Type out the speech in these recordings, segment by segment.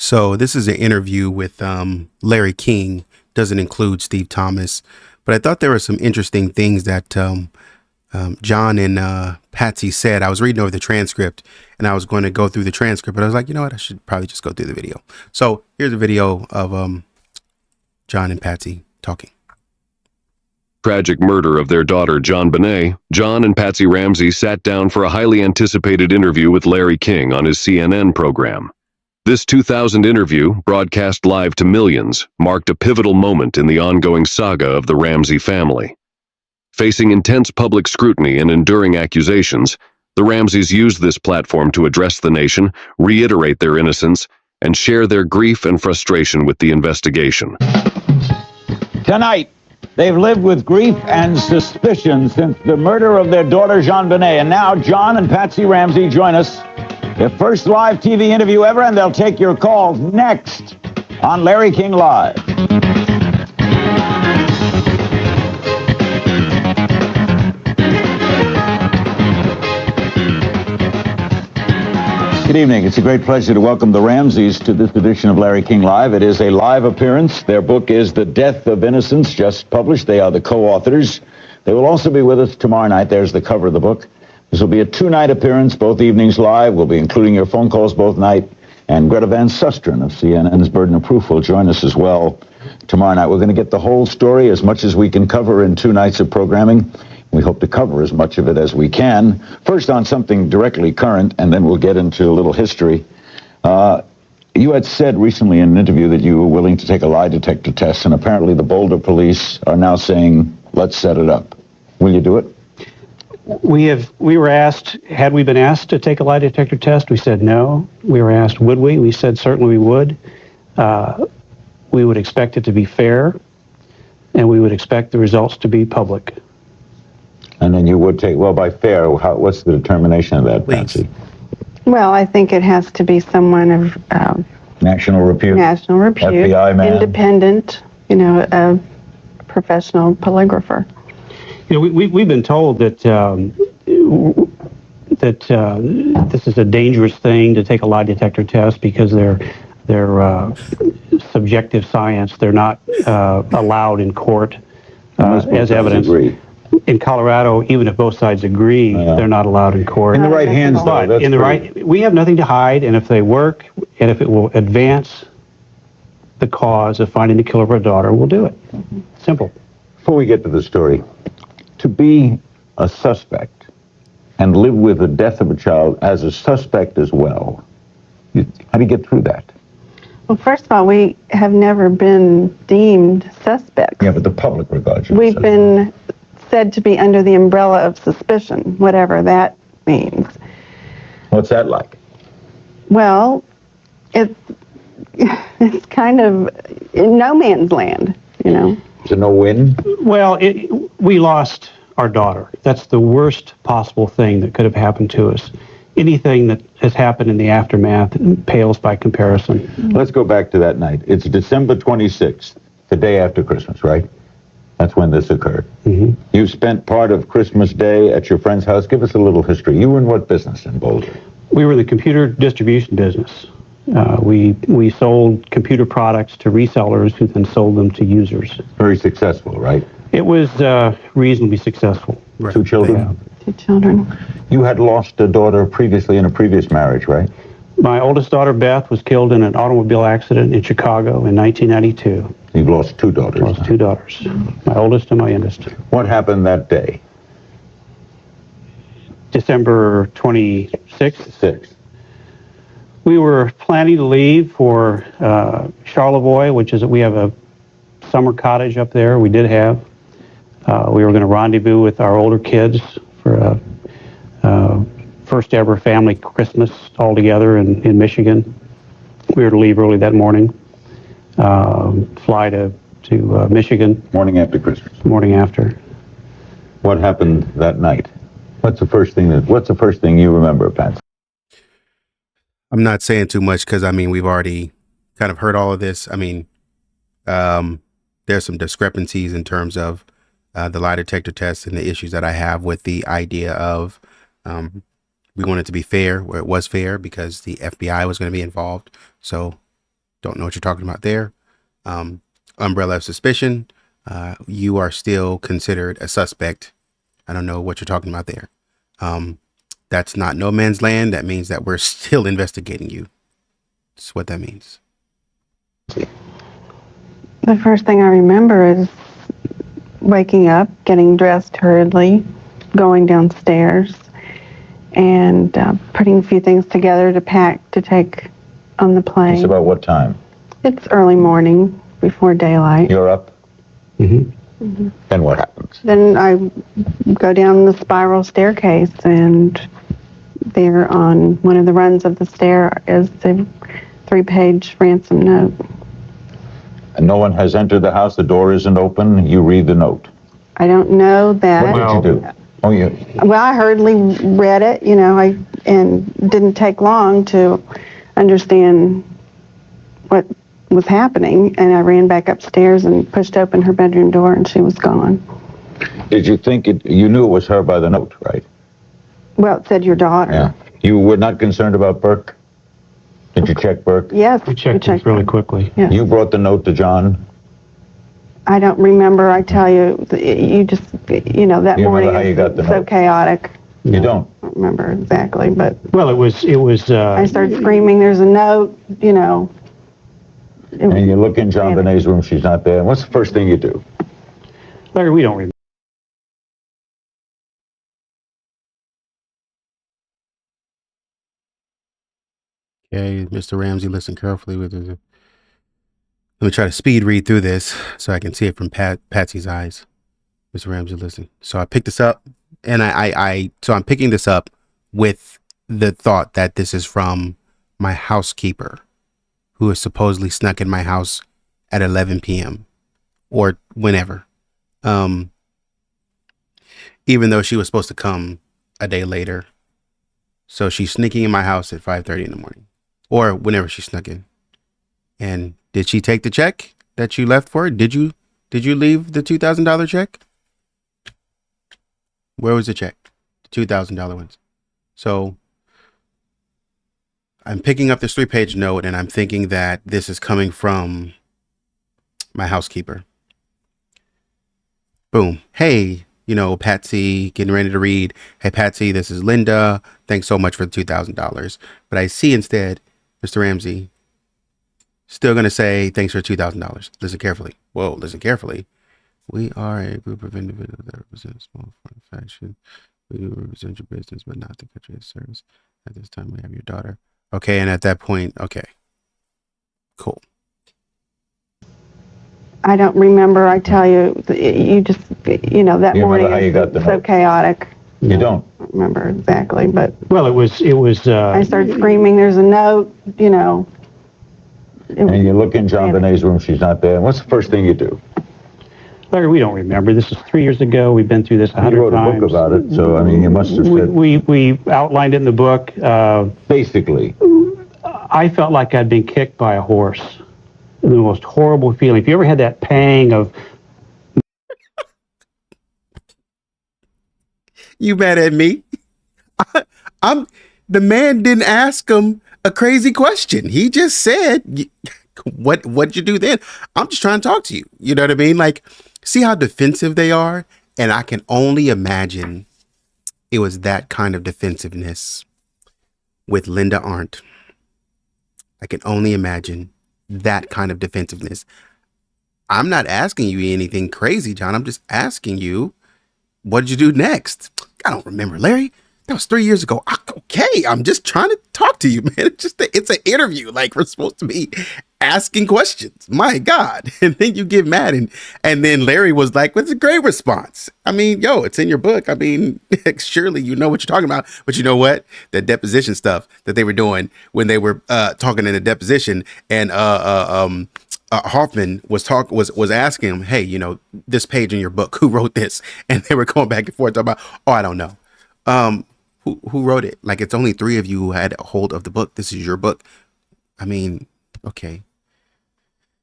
So this is an interview with Larry King. Doesn't include Steve Thomas, but I thought there were some interesting things that John and Patsy said. I was reading over the transcript, and I was going to go through the transcript, but I was like, you know what? I should probably just go through the video. So here's a video of John and Patsy talking. Tragic murder of their daughter, JonBenet, John and Patsy Ramsey sat down for a highly anticipated interview with Larry King on his CNN program. This 2000 interview, broadcast live to millions, marked a pivotal moment in the ongoing saga of the Ramsey family. Facing intense public scrutiny and enduring accusations, the Ramseys used this platform to address the nation, reiterate their innocence, and share their grief and frustration with the investigation. Tonight, they've lived with grief and suspicion since the murder of their daughter, JonBenet. And now, John and Patsy Ramsey join us. Their first live TV interview ever, and they'll take your calls next on Larry King Live. Good evening. It's a great pleasure to welcome the Ramseys to this edition of Larry King Live. It is a live appearance. Their book is The Death of Innocence, just published. They are the co-authors. They will also be with us tomorrow night. There's the cover of the book. This will be a two-night appearance, both evenings live. We'll be including your phone calls both night. And Greta Van Susteren of CNN's Burden of Proof will join us as well tomorrow night. We're going to get the whole story, as much as we can cover in 2 nights of programming. We hope to cover as much of it as we can. First on something directly current, and then we'll get into a little history. You had said recently in an interview that you were willing to take a lie detector test, and apparently the Boulder police are now saying, let's set it up. Will you do it? We were asked, had we been asked to take a lie detector test? We said no. We were asked, would we? We said certainly we would. We would expect it to be fair, and we would expect the results to be public. And then you would take, well, by fair, what's the determination of that, Patsy? Well, I think it has to be someone of national repute, FBI man, independent, a professional polygrapher. We've been told that this is a dangerous thing to take a lie detector test because they're subjective science. They're not allowed in court as evidence. In Colorado, even if both sides agree, they're not allowed in court. In the right hands, though. But we have nothing to hide, and if they work, and if it will advance the cause of finding the killer of our daughter, we'll do it. Simple. Before we get to the story, to be a suspect and live with the death of a child as a suspect as well, how do you get through that? Well, first of all, we have never been deemed suspects. Yeah, but the public regards you. We've been said to be under the umbrella of suspicion, whatever that means. What's that like? Well, it's kind of in no man's land, Is it no win? Well, we lost our daughter. That's the worst possible thing that could have happened to us. Anything that has happened in the aftermath pales by comparison. Let's go back to that night. It's December 26th, the day after Christmas, right? That's when this occurred. Mm-hmm. You spent part of Christmas Day at your friend's house. Give us a little history. You were in what business in Boulder? We were in the computer distribution business. We sold computer products to resellers who then sold them to users. Very successful, right? It was reasonably successful. Right. 2 children? Yeah. 2 children. You had lost a daughter previously in a previous marriage, right? My oldest daughter, Beth, was killed in an automobile accident in Chicago in 1992. You've lost 2 daughters. Lost 2 daughters, my oldest and my youngest. What happened that day? December 26th. 6th. We were planning to leave for Charlevoix, we have a summer cottage up there. We did have. We were going to rendezvous with our older kids for a first ever family Christmas all together in Michigan. We were to leave early that morning, fly to Michigan. Morning after Christmas. Morning after. What happened that night? What's the first thing you remember, Patsy? I'm not saying too much because, we've already kind of heard all of this. There's some discrepancies in terms of the lie detector test and the issues that I have with the idea of we wanted to be fair, where it was fair because the FBI was going to be involved. So Don't know what you're talking about there. Umbrella of suspicion. You are still considered a suspect. I don't know what you're talking about there. That's not no man's land. That means that we're still investigating you. That's what that means. The first thing I remember is waking up, getting dressed hurriedly, going downstairs, and putting a few things together to pack to take on the plane. It's about what time? It's early morning, before daylight. You're up? Mm-hmm. Then what happens? Then I go down the spiral staircase, and there on one of the runs of the stair is a 3-page ransom note. And no one has entered the house, the door isn't open, you read the note. I don't know that. What did you do? Oh, Well, I hurriedly read it, and didn't take long to understand what was happening, and I ran back upstairs and pushed open her bedroom door, and she was gone. Did you think you knew it was her by the note, right? Well, it said your daughter. Yeah. You were not concerned about Burke? Did you check Burke? Yes. We checked it really quickly. Yes. You brought the note to John? I don't remember. I tell you, you just, that You remember morning how you got the is so note? chaotic. You don't? I don't remember exactly, but Well, it was. I started screaming, there's a note, And you look in JonBenet's room, she's not there. What's the first thing you do? Larry, we don't remember. Okay, Mr. Ramsey, listen carefully with this. Let me try to speed read through this so I can see it from Patsy's eyes. Mr. Ramsey, listen. So I picked this up, and so I'm picking this up with the thought that this is from my housekeeper, who is supposedly snuck in my house at 11 p.m. or whenever. Even though she was supposed to come a day later. So she's sneaking in my house at 5:30 in the morning, or whenever she snuck in. And did she take the check that you left for her? Did you leave the $2,000 check? Where was the check? The $2,000 ones. So I'm picking up this 3-page note, and I'm thinking that this is coming from my housekeeper. Boom. Hey, Patsy, getting ready to read. Hey, Patsy, this is Linda. Thanks so much for the $2,000. But I see instead, Mr. Ramsey, still going to say thanks for $2,000. Listen carefully. Whoa, listen carefully. We are a group of individuals that represent a small faction. We do represent your business, but not the country of service. At this time, we have your daughter. Okay, and at that point, okay. Cool. I don't remember. I tell you, you just, that You morning remember how you got is the so note? chaotic. You don't? I don't remember exactly, but Well, it was. I started screaming, there's a note, And you look in JonBenet's room, she's not there. What's the first thing you do? Larry, we don't remember. This is 3 years ago. We've been through this 100 times. You wrote a book about it, so, you must have said... We outlined it in the book. Basically. I felt like I'd been kicked by a horse. The most horrible feeling. If you ever had that pang of... You mad at me? The man didn't ask him a crazy question. He just said, what'd you do then? I'm just trying to talk to you. You know what I mean? Like, see how defensive they are? And I can only imagine it was that kind of defensiveness with Linda Arndt. I can only imagine that kind of defensiveness. I'm not asking you anything crazy, John. I'm just asking you, what did you do next? I don't remember, Larry. That was 3 years ago. Okay, I'm just trying to talk to you, man. It's an interview. Like, we're supposed to be asking questions. My God. And then you get mad. And then Larry was like, "What's a great response? I mean, it's in your book. I mean, surely you know what you're talking about." But you know what? The deposition stuff that they were doing when they were talking in the deposition, and Hoffman was asking him, "Hey, this page in your book, who wrote this?" And they were going back and forth talking about, "Oh, I don't know. Who wrote it? Like, it's only 3 of you who had a hold of the book. This is your book." I mean, okay.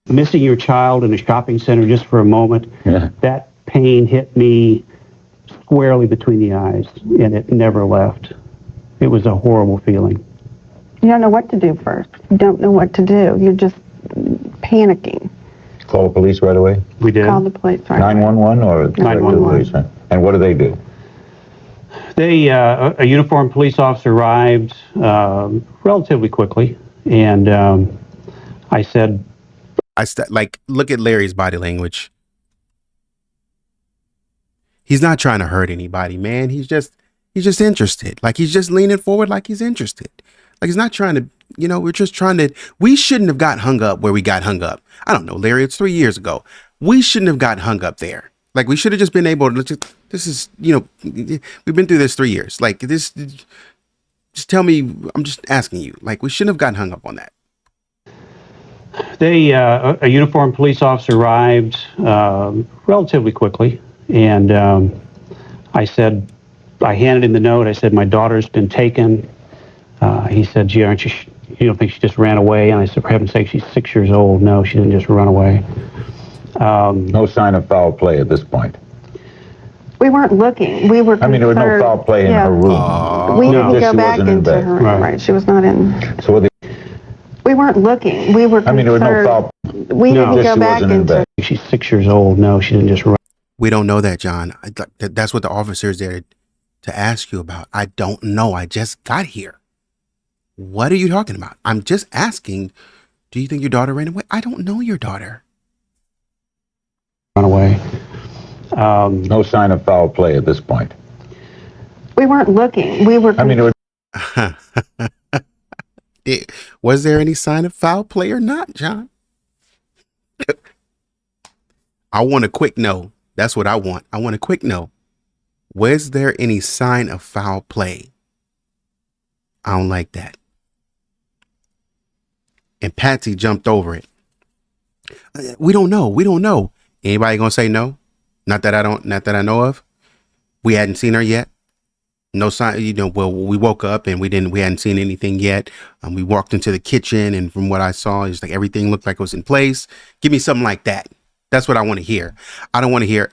Missing your child in a shopping center just for a moment, that pain hit me squarely between the eyes, and it never left. It was a horrible feeling. you don't know what to do first. You don't know what to do. You're just panicking. Call the police right away? We did. Called the police right away. 911 or? 911. Right? And what do they do? They, a uniformed police officer arrived relatively quickly, and I said, like, look at Larry's body language. He's not trying to hurt anybody, man. He's just interested. Like, he's just leaning forward like he's interested. Like, he's not trying to, we're just trying to, we shouldn't have got hung up where we got hung up. I don't know, Larry, it's 3 years ago. We shouldn't have got hung up there. Like, we should have just been able to, this is, we've been through this 3 years. Like, this, just tell me, I'm just asking you. Like, we shouldn't have gotten hung up on that. they, a uniformed police officer arrived relatively quickly, and I said, I handed him the note. I said, my daughter's been taken. He said, gee, aren't you, you don't think she just ran away? And I said, for heaven's sake, she's 6 years old. No, she didn't just run away. No sign of foul play at this point. We weren't looking. We were concerned. I mean, there was no foul play in her room. We No. didn't go She back wasn't in into bed. her room. Right. She was not in. So what We weren't looking. We were concerned. there was no foul. We No. didn't Just go she back wasn't in into. bed. She's 6 years old. No, she didn't just run. We don't know that, John. That's what the officer is there to ask you about. I don't know. I just got here. What are you talking about? I'm just asking, do you think your daughter ran away? I don't know your daughter. Run away. No sign of foul play at this point. We weren't looking. We were. Was there any sign of foul play or not, John? I want a quick no. That's what I want. I want a quick no. Was there any sign of foul play? I don't like that. And Patsy jumped over it. We don't know. We don't know. Anybody gonna say no? Not that I know of. We hadn't seen her yet. No sign, well, we woke up and we hadn't seen anything yet. We walked into the kitchen, and from what I saw, it's like everything looked like it was in place. Give me something like that. That's what I want to hear. I don't want to hear,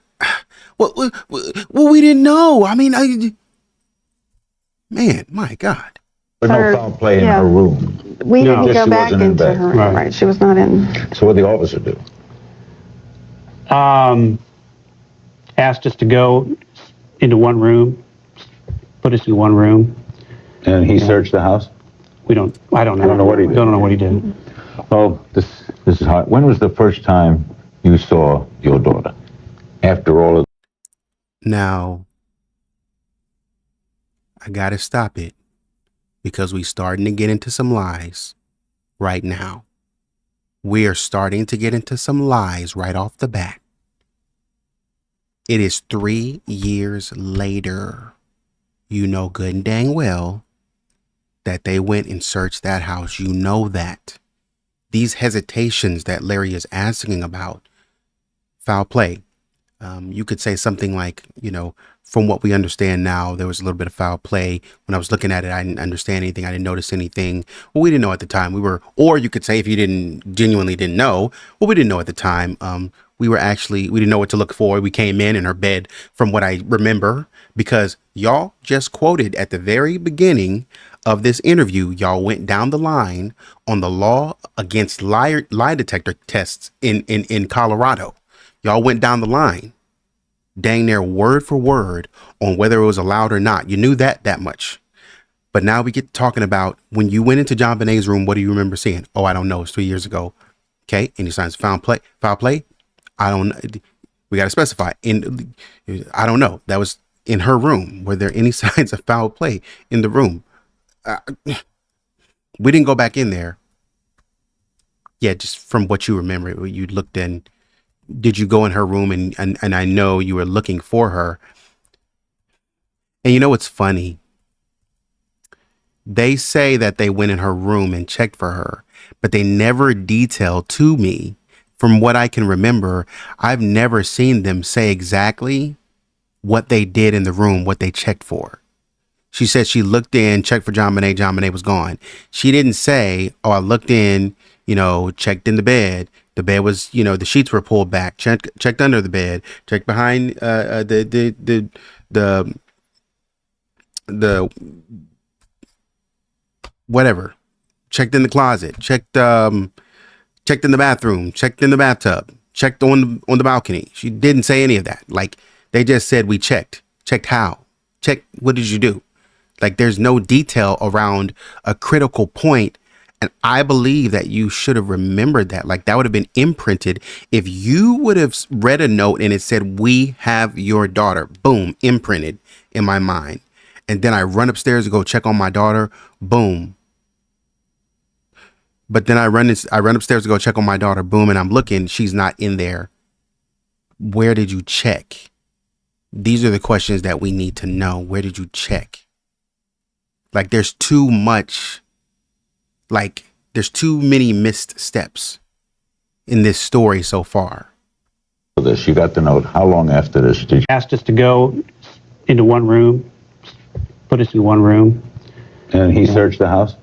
well, we didn't know. I mean, man, my God. There was no foul play in her room. We No. didn't Just go she back wasn't in into bed. her room. Right. Right. She was not in. So what did the officer do? Asked us to go into one room, put us in one room. And he searched the house? I don't know. I don't know what he did. Don't know what he did. Oh, this is hard. When was the first time you saw your daughter? After all of Now, I gotta stop it because we starting to get into some lies right now. We are starting to get into some lies right off the bat. It is 3 years later. You know good and dang well that they went and searched that house. You know that. These hesitations that Larry is asking about, foul play. You could say something like, from what we understand now, there was a little bit of foul play. When I was looking at it, I didn't understand anything. I didn't notice anything. Well, we didn't know at the time. Or you could say, if you genuinely didn't know, well, we didn't know at the time. We didn't know what to look for. We came in her bed, from what I remember, because y'all just quoted at the very beginning of this interview, y'all went down the line on the law against lie detector tests in Colorado. Y'all went down the line, dang near word for word, on whether it was allowed or not. You knew that much. But now we get talking about when you went into JonBenet's room, what do you remember seeing? Oh, I don't know. It's 3 years ago. Okay. Any signs of foul play? I don't know. We got to specify. I don't know. That was in her room. Were there any signs of foul play in the room? We didn't go back in there. Yeah, just from what you remember, you looked in. Did you go in her room and I know you were looking for her. And you know what's funny? They say that they went in her room and checked for her, but they never detailed to me. From what I can remember, I've never seen them say exactly what they did in the room, what they checked for. She said she looked in, checked for JonBenet. JonBenet was gone. She didn't say, oh, I looked in, checked in the bed. The bed was, the sheets were pulled back. Checked under the bed. Checked behind the whatever. Checked in the closet. Checked checked in the bathroom, checked in the bathtub, checked on the balcony. She didn't say any of that. Like, they just said we checked. Checked how? Checked, what did you do? Like, there's no detail around a critical point. And I believe that you should have remembered that. Like, that would have been imprinted. If you would have read a note and it said, we have your daughter, boom, imprinted in my mind. And then I run upstairs to go check on my daughter, boom. But then I run upstairs to go check on my daughter, boom, and I'm looking, she's not in there. Where did you check? These are the questions that we need to know. Where did you check? Like, there's too much, like, there's too many missed steps in this story so far. This, you got the note. How long after this did you? Asked us to go into one room, put us in one room. And he searched the house?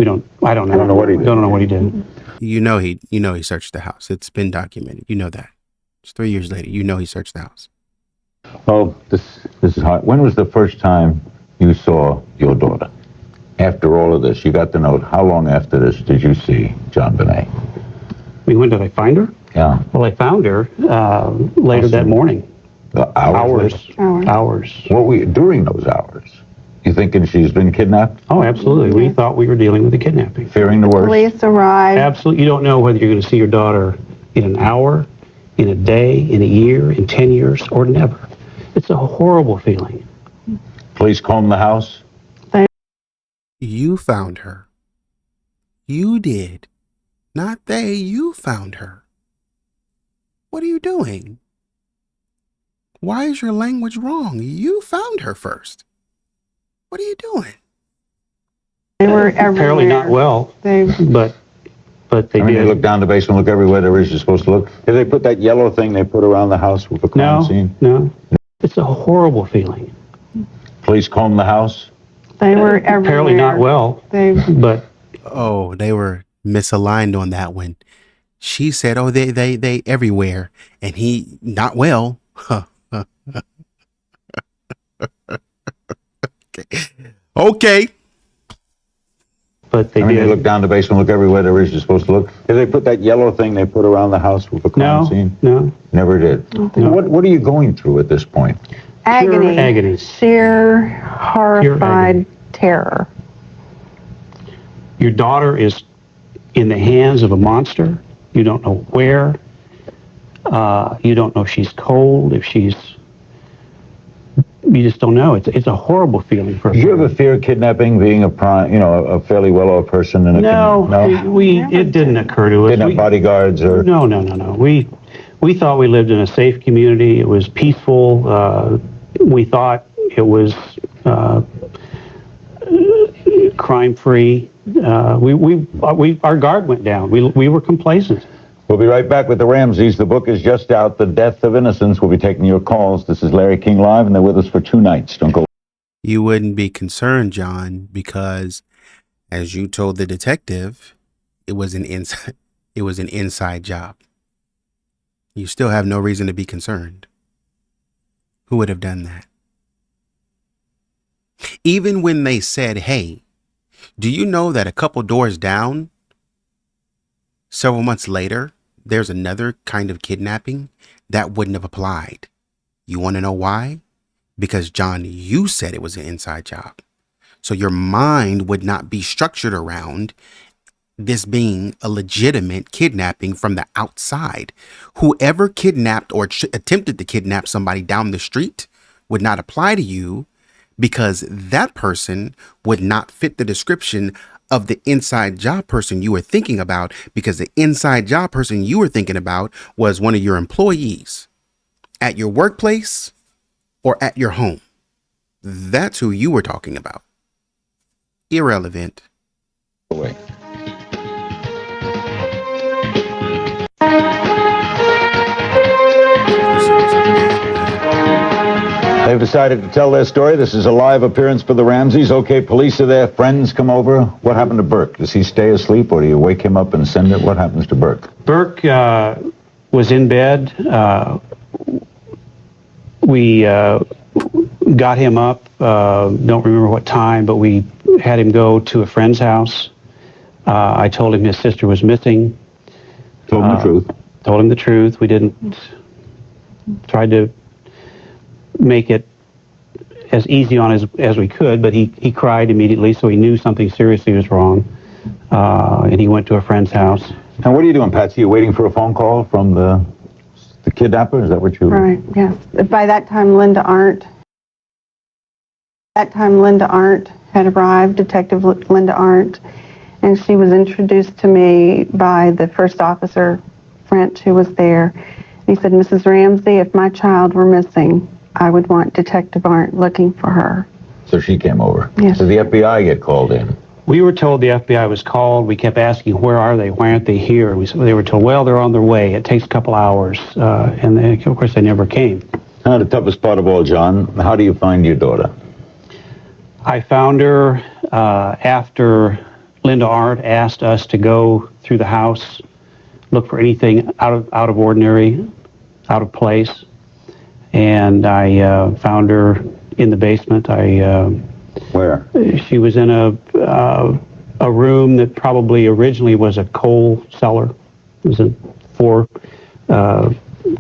I don't know. I don't know what he did. Don't know what he did. You know he searched the house. It's been documented. You know that. It's 3 years later. You know he searched the house. Oh, this is hard. When was the first time you saw your daughter? After all of this, you got the note. How long after this did you see JonBenet? When did I find her? Yeah. Well, I found her later that morning. Hours. What were you during those hours? You thinking she's been kidnapped? Oh, absolutely. We thought we were dealing with a kidnapping. Fearing the worst? Police arrived. Absolutely. You don't know whether you're going to see your daughter in an hour, in a day, in a year, in 10 years, or never. It's a horrible feeling. Police combed the house? You found her. You did. Not they. You found her. What are you doing? Why is your language wrong? You found her first. What are you doing? They were everywhere. Apparently not well, but they I mean, did. they look down the basement, look everywhere there is you're supposed to look. Did they put that yellow thing they put around the house with the crime scene? No. It's a horrible feeling. Police combed the house? They were everywhere. Apparently not well, but... Oh, they were misaligned on that one. She said, oh, they everywhere. And he, not well. Okay. But they I mean, did. they look down the basement, look everywhere there is you're supposed to look. Did they put that yellow thing they put around the house with the crime scene? No. Never did. No. What are you going through at this point? Agony. Pure agony. Sheer, horrified terror. Your daughter is in the hands of a monster. You don't know where. You don't know if she's cold, if she's... You just don't know. It's a horrible feeling for a Did you parent. ever fear kidnapping, being a fairly well-off person? In a It didn't occur to us. Didn't have bodyguards or... No. We thought we lived in a safe community. It was peaceful. We thought it was crime-free. Our guard went down. We were complacent. We'll be right back with the Ramseys. The book is just out, The Death of Innocence. We'll be taking your calls. This is Larry King Live, and they're with us for 2 nights. Don't go. You wouldn't be concerned, John, because as you told the detective, it was an inside job. You still have no reason to be concerned. Who would have done that? Even when they said, hey, do you know that a couple doors down, several months later, there's another kind of kidnapping that wouldn't have applied? You want to know why? Because, John, you said it was an inside job. So your mind would not be structured around this being a legitimate kidnapping from the outside. Whoever kidnapped or attempted to kidnap somebody down the street would not apply to you, because that person would not fit the description of the inside job person you were thinking about, because the inside job person you were thinking about was one of your employees at your workplace or at your home. That's who you were talking about. Irrelevant. Away. They've decided to tell their story. This is a live appearance for the Ramseys. Okay, police are there. Friends come over. What happened to Burke? Does he stay asleep, or do you wake him up and send it? What happens to Burke? Burke was in bed. We got him up. Don't remember what time, but we had him go to a friend's house. I told him his sister was missing. Told him the truth. Told him the truth. We didn't try to make it as easy on as we could, but he cried immediately, so he knew something seriously was wrong, and he went to a friend's house. And what are you doing, Patsy? You waiting for a phone call from the kidnapper? Is that what you... Right, yes. By that time, Linda Arndt had arrived, Detective Linda Arndt, and she was introduced to me by the first officer, French, who was there. He said, Mrs. Ramsey, if my child were missing, I would want Detective Arndt looking for her. So she came over. Yes. Did the FBI get called in? We were told the FBI was called. We kept asking, where are they? Why aren't they here? They were told, well, they're on their way. It takes a couple hours. And they, of course, they never came. Now, the toughest part of all, John, how do you find your daughter? I found her after Linda Arndt asked us to go through the house, look for anything out of ordinary, out of place. And I found her in the basement. Where? She was in a room that probably originally was a coal cellar. It was a 4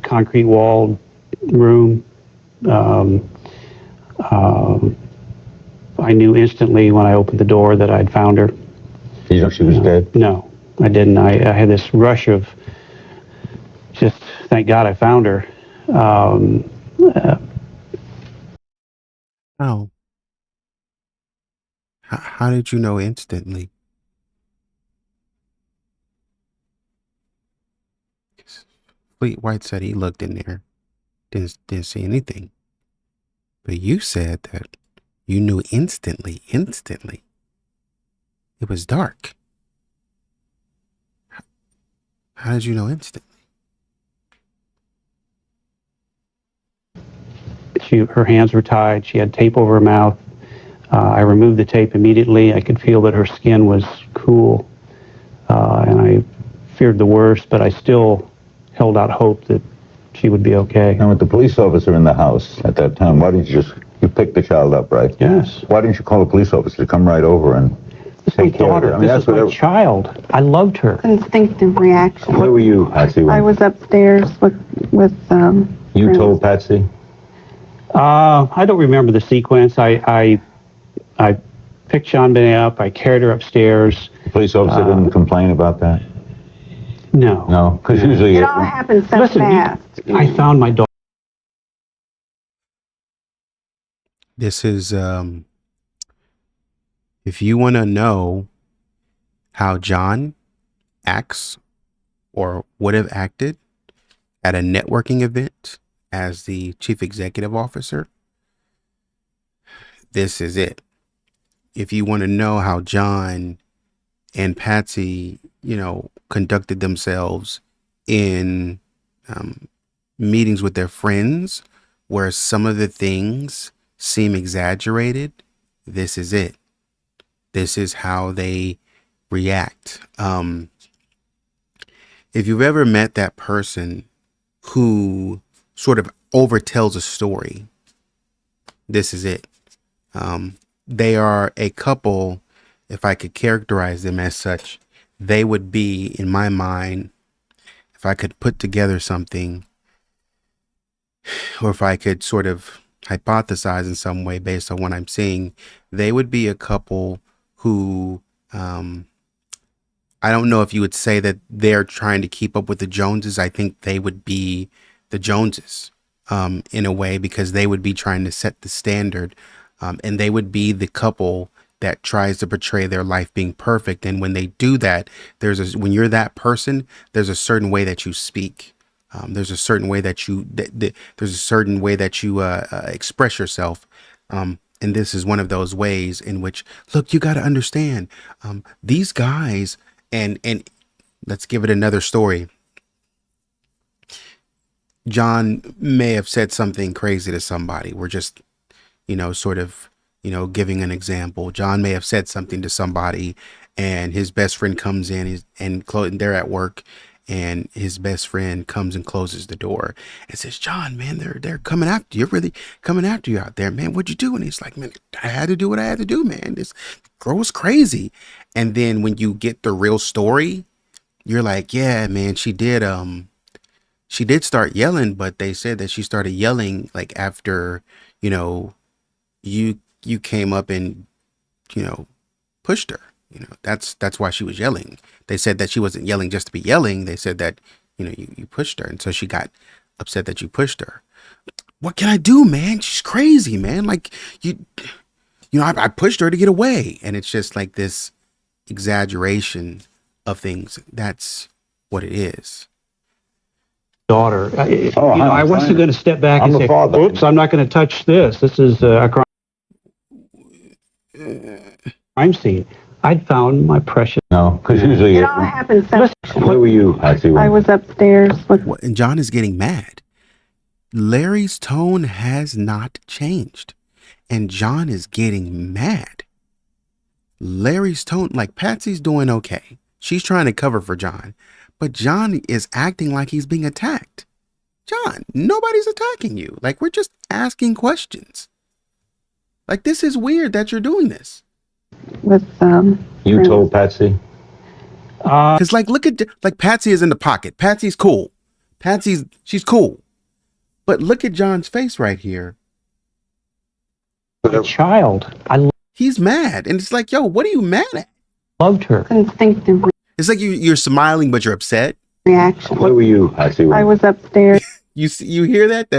concrete walled room. I knew instantly when I opened the door that I'd found her. Did you know she was dead? No, I didn't. I had this rush of just, thank God I found her. Oh. How did you know instantly? Fleet White said he looked in there, didn't see anything. But you said that you knew instantly. It was dark. How did you know instantly? Her hands were tied. She had tape over her mouth. I removed the tape immediately. I could feel that her skin was cool, and I feared the worst, but I still held out hope that she would be okay. And with the police officer in the house at that time, why didn't you you picked the child up, right? Yes. Why didn't you call a police officer to come right over and take care of her? I mean, this is my child. I loved her. Instinctive reaction. Where were you, Patsy? I was upstairs with You friends. told Patsy? I don't remember the sequence. I picked JonBenet up. I carried her upstairs. The police officer didn't complain about that? No. No, because usually... It all happened so Listen, fast. I found my daughter. This is, if you want to know how John acts or would have acted at a networking event as the chief executive officer, this is it. If you want to know how John and Patsy, conducted themselves in meetings with their friends, where some of the things seem exaggerated, this is it. This is how they react. If you've ever met that person who sort of overtells a story, this is it. They are a couple, if I could characterize them as such, they would be, in my mind, if I could put together something, or if I could sort of hypothesize in some way based on what I'm seeing, they would be a couple who, I don't know if you would say that they're trying to keep up with the Joneses. I think they would be the Joneses in a way, because they would be trying to set the standard, and they would be the couple that tries to portray their life being perfect. And when they do that, when you're that person, there's a certain way that you speak. There's a certain way that you express yourself. And this is one of those ways in which, look, you got to understand, these guys, and let's give it another story. John may have said something crazy to somebody. We're just, giving an example. John may have said something to somebody, and his best friend comes in and they're at work, and his best friend comes and closes the door and says, John, man, they're coming after you. They're really coming after you out there, man. What'd you do? And he's like, man, I had to do what I had to do, man. This girl was crazy. And then when you get the real story, you're like, yeah, man, she did start yelling, but they said that she started yelling like after, you know, you came up and, you know, pushed her. You know, that's why she was yelling. They said that she wasn't yelling just to be yelling. They said that, you know, you pushed her. And so she got upset that you pushed her. What can I do, man? She's crazy, man. Like I pushed her to get away. And it's just like this exaggeration of things. That's what it is. Daughter. hi, I wasn't going to step back I'm and the say, father. oops, I'm not going to touch this. This is a crime scene. I'd found my precious... No, because usually... It all happened so... Where were you, Patsy? I was upstairs with... And John is getting mad. Larry's tone has not changed. And John is getting mad. Larry's tone, like Patsy's doing okay. She's trying to cover for John. But John is acting like he's being attacked. John, nobody's attacking you. Like, we're just asking questions. Like, this is weird that you're doing this. With, You told Patsy? Because, like, look at, like, Patsy is in the pocket. Patsy's cool. She's cool. But look at John's face right here. A child. He's mad. And it's like, yo, what are you mad at? Loved her. Instinctive It's like you're smiling, but you're upset. reaction. Where were you, Patsy? I was upstairs. You hear that?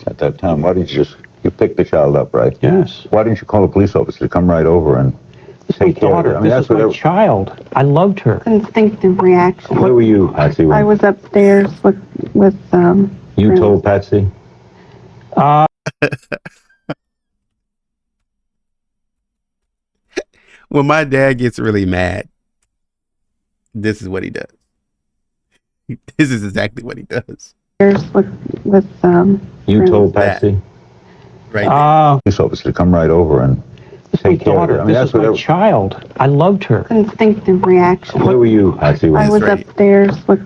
At that time, why didn't you you picked the child up, right? Yes. Why didn't you call a police officer to come right over and take care of her? Daughter. This is my child. I loved her. Instinctive reaction. Where were you, Patsy? I was upstairs with You told Patsy? When my dad gets really mad, this is what he does. This is exactly what he does. with You told Patsy? Right. Police officer to come right over and take care of her. Daughter. This is my child. I loved her. instinctive reaction. Where were you, Patsy? I was right. upstairs with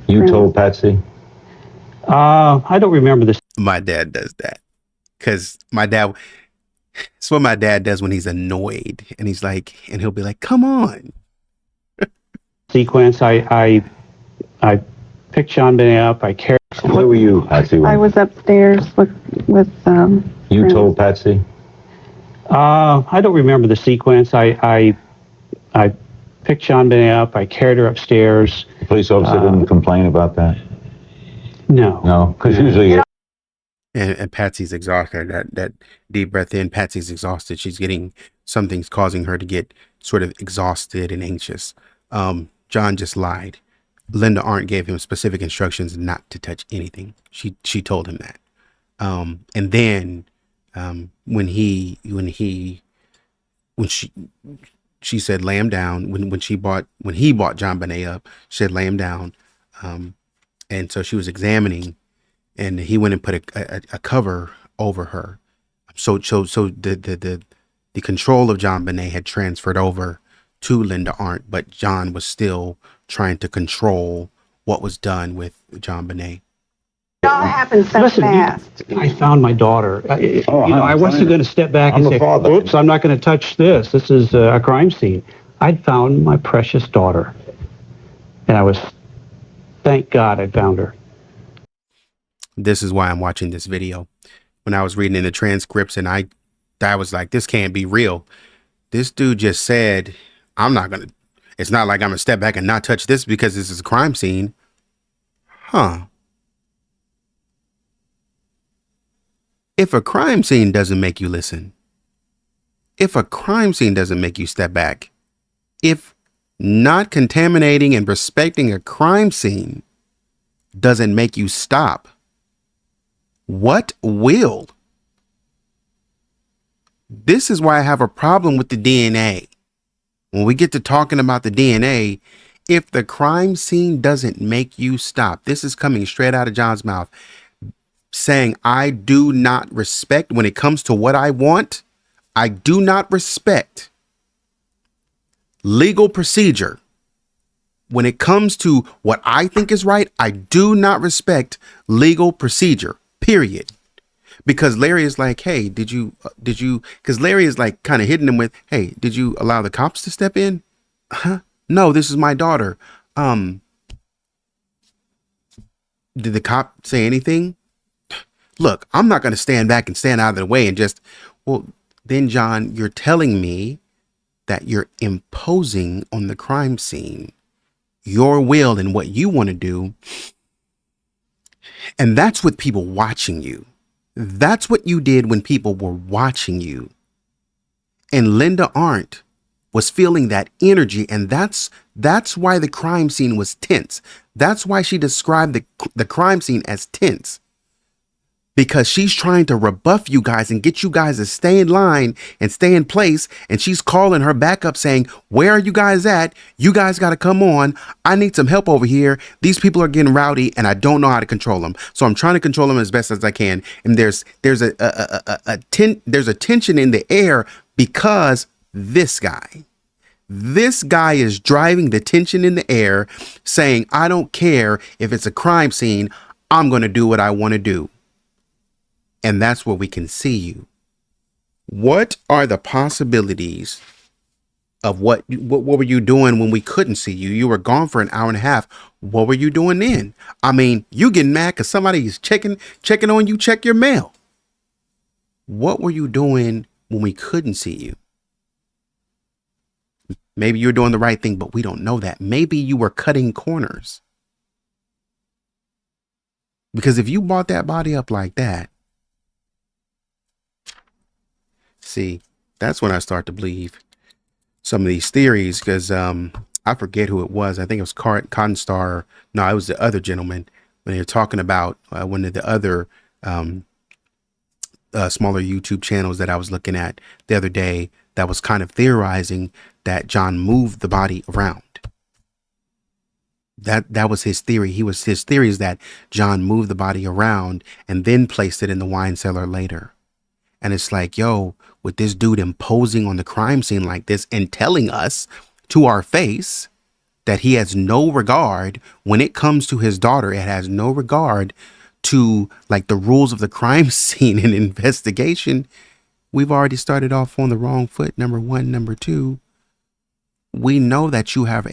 You told Patsy? I don't remember this My dad does that. Because it's what my dad does when he's annoyed. And he's like, and he'll be like, come on. sequence. I picked JonBenet up. I carried... Where were you, Patsy? I was upstairs with You told Patsy? I don't remember the sequence. I picked JonBenet up. I carried her upstairs. The police officer didn't complain about that? No. No, because usually... And Patsy's exhausted. That deep breath in, Patsy's exhausted. Something's causing her to get sort of exhausted and anxious. John just lied. Linda Arndt gave him specific instructions not to touch anything. She told him that. And then when she said lay him down, when he bought JonBenet up, she said lay him down. And so she was examining, and he went and put a cover over her. So the control of JonBenet had transferred over to Linda Arndt, but John was still trying to control what was done with JonBenet. It all happened so fast. I found my daughter. I wasn't going to step back and say, oops, I'm not going to touch this. This is a crime scene. I'd found my precious daughter. And thank God I found her. This is why I'm watching this video. When I was reading in the transcripts, and I was like, this can't be real. This dude just said, it's not like I'm gonna step back and not touch this because this is a crime scene. Huh. If a crime scene doesn't make you listen, if a crime scene doesn't make you step back, if not contaminating and respecting a crime scene doesn't make you stop, what will? This is why I have a problem with the DNA. When we get to talking about the DNA, if the crime scene doesn't make you stop, this is coming straight out of John's mouth, saying, I do not respect, when it comes to what I want, I do not respect legal procedure. When it comes to what I think is right, I do not respect legal procedure, period. Because Larry is like, hey, did you, because Larry is like kind of hitting him with, hey, did you allow the cops to step in? Huh? No, this is my daughter. Did the cop say anything? Look, I'm not going to stand back and stand out of the way and just, well, then John, you're telling me that you're imposing on the crime scene your will and what you want to do. And that's with people watching you. That's what you did when people were watching you. And Linda Arndt was feeling that energy. And that's why the crime scene was tense. That's why she described the crime scene as tense. Because she's trying to rebuff you guys and get you guys to stay in line and stay in place. And she's calling her backup saying, where are you guys at? You guys got to come on. I need some help over here. These people are getting rowdy and I don't know how to control them. So I'm trying to control them as best as I can. And there's a tension in the air because this guy is driving the tension in the air saying, I don't care if it's a crime scene. I'm going to do what I want to do. And that's where we can see you. What are the possibilities of what were you doing when we couldn't see you? You were gone for an hour and a half. What were you doing then? I mean, you getting mad because somebody is checking on you, check your mail. What were you doing when we couldn't see you? Maybe you're doing the right thing, but we don't know that. Maybe you were cutting corners. Because if you bought that body up like that, see, that's when I start to believe some of these theories because I forget who it was. I think it was Cotton Star. No, it was the other gentleman when they were talking about one of the other smaller YouTube channels that I was looking at the other day that was kind of theorizing that John moved the body around. That was his theory. His theory is that John moved the body around and then placed it in the wine cellar later. And it's like, yo, with this dude imposing on the crime scene like this and telling us to our face that he has no regard when it comes to his daughter, it has no regard to like the rules of the crime scene and investigation. We've already started off on the wrong foot. Number one. Number two, we know that you have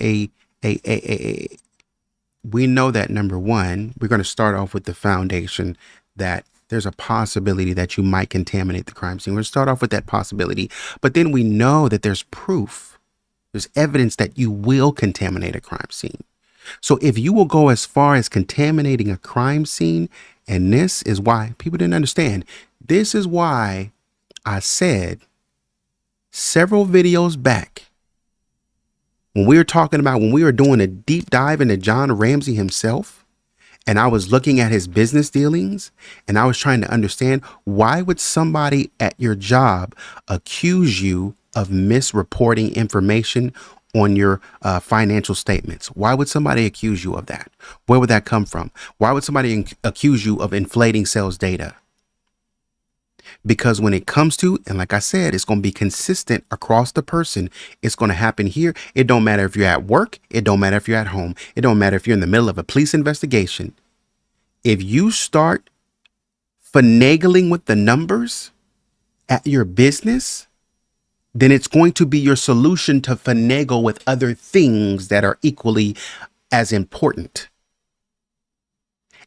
we know that number one, we're going to start off with the foundation that there's a possibility that you might contaminate the crime scene. We'll start off with that possibility, but then we know that there's proof, there's evidence that you will contaminate a crime scene. So if you will go as far as contaminating a crime scene, and this is why people didn't understand, this is why I said several videos back, when we were doing a deep dive into John Ramsey himself, and I was looking at his business dealings and I was trying to understand, why would somebody at your job accuse you of misreporting information on your financial statements? Why would somebody accuse you of that? Where would that come from? Why would somebody accuse you of inflating sales data? Because when it comes to, and like I said, it's going to be consistent across the person. It's going to happen here. It don't matter if you're at work. It don't matter if you're at home. It don't matter if you're in the middle of a police investigation. If you start finagling with the numbers at your business, then it's going to be your solution to finagle with other things that are equally as important.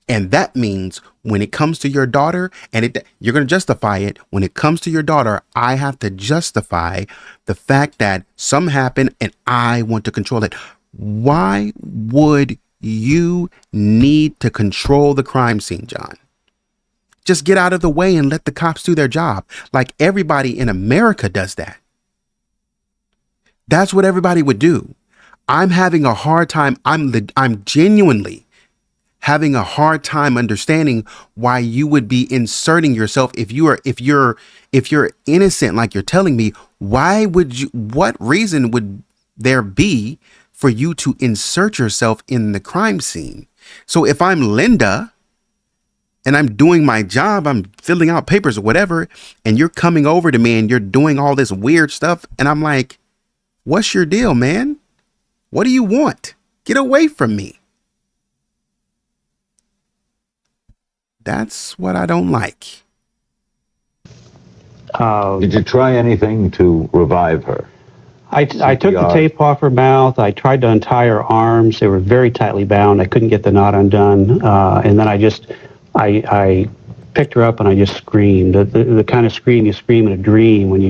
And that means when it comes to your daughter, and you're going to justify it. When it comes to your daughter, I have to justify the fact that something happened and I want to control it. Why would you need to control the crime scene, John? Just get out of the way and let the cops do their job. Like everybody in America does that. That's what everybody would do. I'm having a hard time. I'm genuinely having a hard time understanding why you would be inserting yourself if you're innocent, like you're telling me. Why would you? What reason would there be for you to insert yourself in the crime scene? So if I'm Linda and I'm doing my job, I'm filling out papers or whatever, and you're coming over to me and you're doing all this weird stuff, and I'm like, what's your deal, man? What do you want? Get away from me. That's what I don't like. Did you try anything to revive her? I took the CPR. tape off her mouth. I tried to untie her arms. They were very tightly bound. I couldn't get the knot undone. And then I picked her up and I just screamed. The kind of scream you scream in a dream when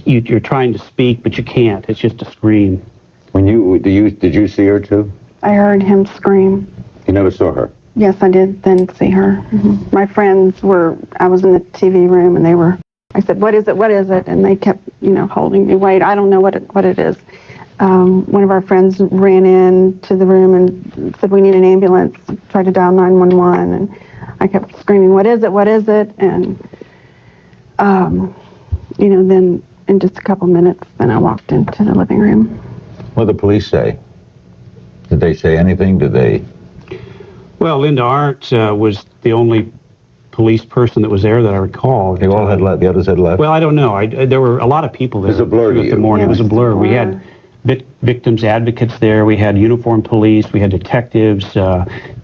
you're trying to speak, but you can't. It's just a scream. Did you see her too? I heard him scream. You never saw her? Yes, I did then see her. My friends I was in the TV room and I said, what is it? And they kept, holding me. Wait, I don't know what it is. One of our friends ran into the room and said, we need an ambulance. Tried to dial 911 and I kept screaming, what is it? And, then in just a couple minutes, then I walked into the living room. What did the police say? Did they say anything? Well, Linda Arndt was the only police person that was there that I recall. They all had left. The others had left. Well, I don't know. There were a lot of people there. It was a blur to throughout the you. morning. Yeah, It was a blur. We had victims advocates there. We had uniformed police. We had detectives.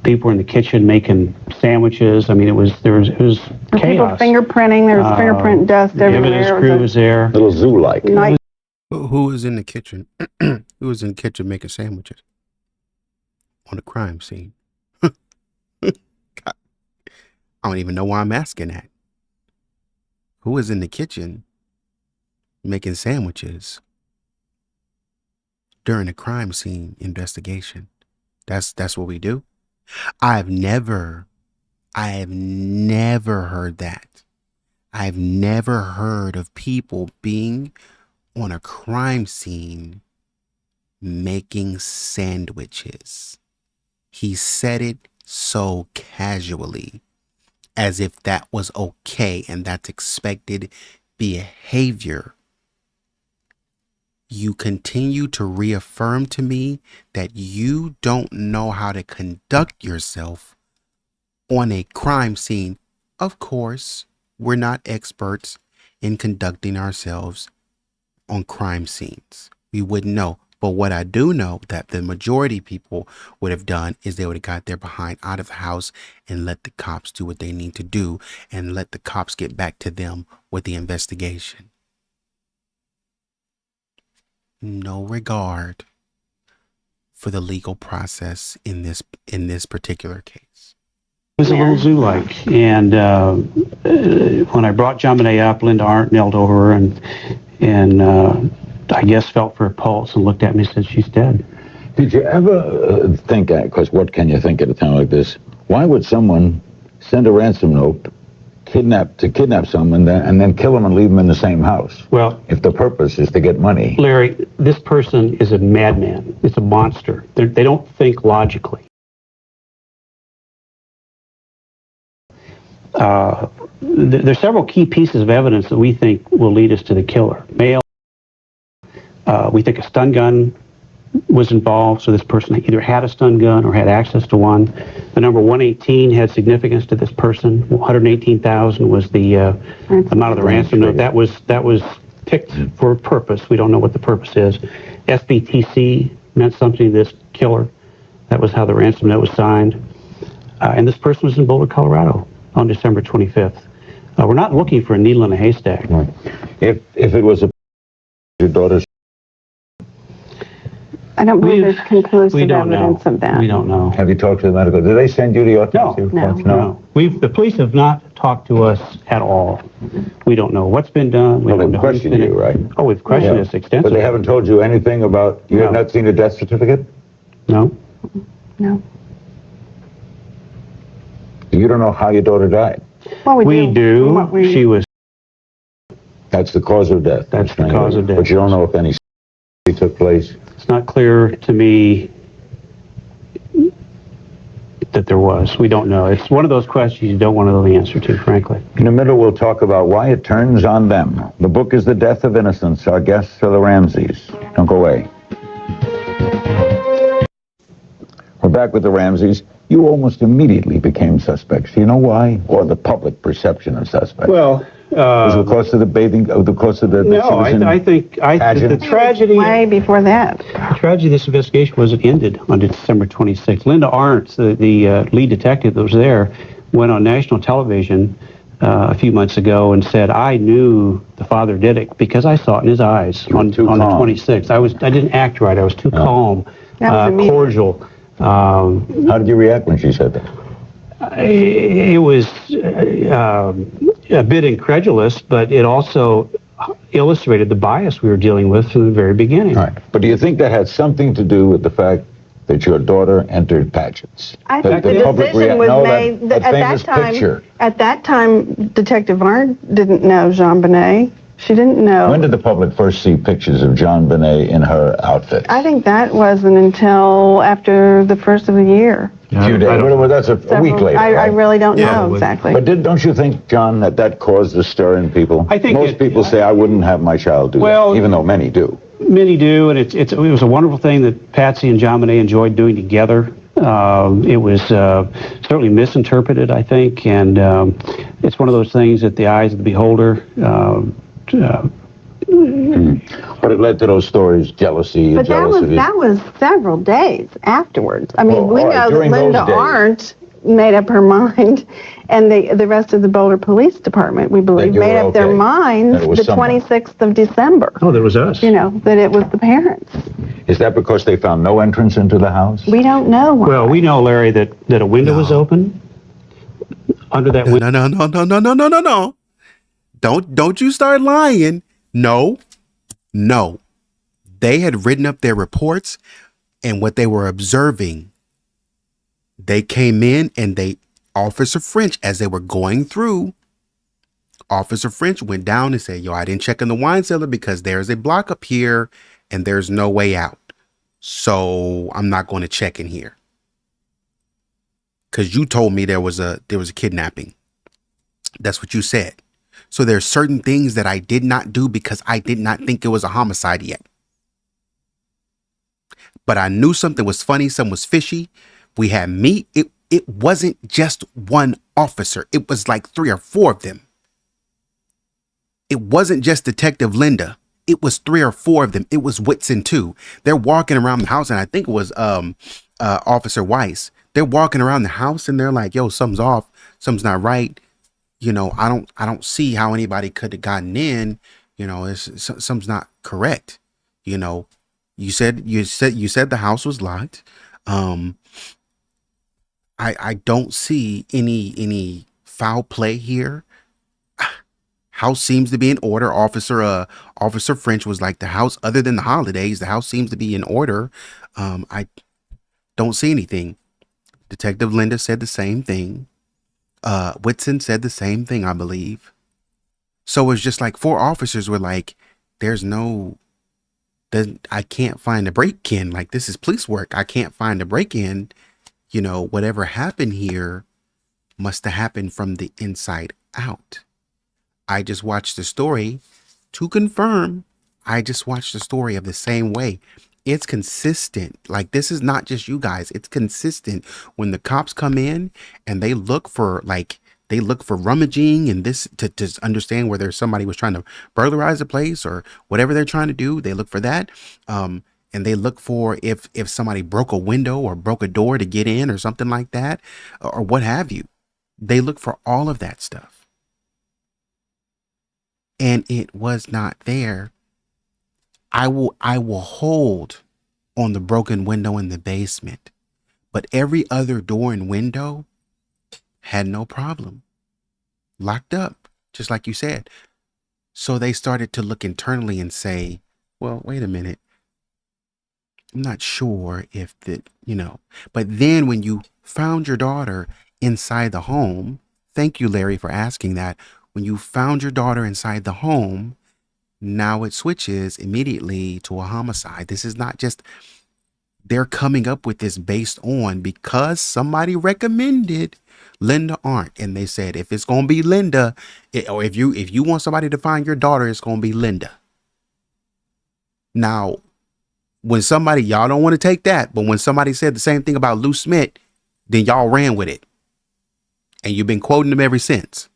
People were in the kitchen making sandwiches. I mean, it was chaos. People fingerprinting. There was fingerprint dust The everywhere. evidence crew was there. A little zoo-like. Night. Who was in the kitchen? Who was in the kitchen making sandwiches? On the crime scene. I don't even know why I'm asking that. Who was in the kitchen making sandwiches during a crime scene investigation? That's what we do. I've never heard that. I've never heard of people being on a crime scene making sandwiches. He said it so casually, as if that was okay and that's expected behavior. You continue to reaffirm to me that you don't know how to conduct yourself on a crime scene. Of course, we're not experts in conducting ourselves on crime scenes. We wouldn't know. But what I do know that the majority of people would have done is they would have got their behind out of the house and let the cops do what they need to do and let the cops get back to them with the investigation. No regard for the legal process in this particular case. It was a little zoo-like. And when I brought JonBenet up, Linda Arndt knelt over her and I guess felt for her pulse and looked at me and said, she's dead. Did you ever think, because what can you think at a time like this, why would someone send a ransom note, kidnap someone, and then kill them and leave them in the same house? Well, if the purpose is to get money. Larry, this person is a madman. It's a monster. They don't think logically. There's several key pieces of evidence that we think will lead us to the killer. Male. We think a stun gun was involved, so this person either had a stun gun or had access to one. The number 118 had significance to this person. 118,000 was the amount of the ransom note. That was picked for a purpose. We don't know what the purpose is. SBTC meant something to this killer. That was how the ransom note was signed. And this person was in Boulder, Colorado on December 25th. We're not looking for a needle in a haystack. Right. If it was your daughter's. I don't believe there's conclusive evidence of that. We don't know. Have you talked to the medical? Did they send you the autopsy reports? No. The police have not talked to us at all. We don't know what's been done. We don't know who's questioned you, right? Oh, we've questioned us extensively. But they haven't told you anything about, you have not seen a death certificate? No. No. You don't know how your daughter died? Well, We do. She was. That's the cause of death. That's the cause of death. But you don't know if any took place? It's not clear to me that there was. We don't know. It's one of those questions you don't want to know the answer to, frankly. In a minute, we'll talk about why it turns on them. The book is The Death of Innocence. Our guests are the Ramseys. Don't go away. We're back with the Ramseys. You almost immediately became suspects. Do you know why? Or the public perception of suspects? Well, was it because of the bathing, because of the... No, I think the tragedy... Way before that. The tragedy of this investigation was it ended on December 26th. Linda Arndt, the lead detective that was there, went on national television a few months ago and said, I knew the father did it because I saw it in his eyes on the 26th. I didn't act right. I was too calm, cordial. How did you react when she said that? It was a bit incredulous, but it also illustrated the bias we were dealing with from the very beginning. All right. But do you think that had something to do with the fact that your daughter entered pageants? I think the decision was made at that time. Picture. At that time, Detective Arndt didn't know JonBenet. She didn't know. When did the public first see pictures of JonBenet in her outfit? I think that wasn't until after the first of the year. A few days. Well, that's a week later. I really don't know exactly. But don't you think, John, that caused a stir in people? I think most people say, I wouldn't have my child do that, even though many do. Many do, and it was a wonderful thing that Patsy and JonBenet enjoyed doing together. It was certainly misinterpreted, I think, and it's one of those things that the eyes of the beholder. But it led to those stories, jealousy. But that was several days afterwards. I mean, we know that Linda Arndt made up her mind, and the rest of the Boulder Police Department, we believe, made up their minds the 26th of December. Oh, that was us. You know, that it was the parents. Is that because they found no entrance into the house? We don't know why. Well, we know, Larry, that a window was open. Under that window. No. Don't you start lying. No. They had written up their reports, and what they were observing, they came in and Officer French, as they were going through, Officer French went down and said, I didn't check in the wine cellar because there's a block up here and there's no way out. So I'm not going to check in here. Because you told me there was a kidnapping. That's what you said. So there's certain things that I did not do because I did not think it was a homicide yet. But I knew something was funny, something was fishy. We had meat. It wasn't just one officer. It was like 3 or 4 of them. It wasn't just Detective Linda. It was 3 or 4 of them. It was Whitson too. They're walking around the house, and I think it was Officer Weiss. They're walking around the house and they're like, yo, something's off. Something's not right. I don't see how anybody could have gotten in. Something's not correct. You said the house was locked. I don't see any foul play here. House seems to be in order. Officer French was like, the house, other than the holidays, the house seems to be in order. I don't see anything. Detective Linda said the same thing. Whitson said the same thing, I believe. So it's just like 4 officers were like, I can't find a break-in. Like, this is police work. I can't find a break-in. Whatever happened here must have happened from the inside out. I just watched the story to confirm. I just watched the story of the same way. It's consistent. Like, this is not just you guys. It's consistent. When the cops come in and they look for rummaging and this to understand whether somebody was trying to burglarize the place or whatever they're trying to do, they look for that. And they look for if somebody broke a window or broke a door to get in or something like that, or what have you. They look for all of that stuff. And it was not there. I will hold on the broken window in the basement, but every other door and window had no problem. Locked up, just like you said. So they started to look internally and say, well, wait a minute. I'm not sure if but then when you found your daughter inside the home, thank you, Larry, for asking that. When you found your daughter inside the home, now it switches immediately to a homicide. This is not just, they're coming up with this based on because somebody recommended Linda Arndt. And they said, if it's going to be Linda, or if you want somebody to find your daughter, it's going to be Linda. Now, when somebody, y'all don't want to take that, but when somebody said the same thing about Lou Smith, then y'all ran with it. And you've been quoting them ever since.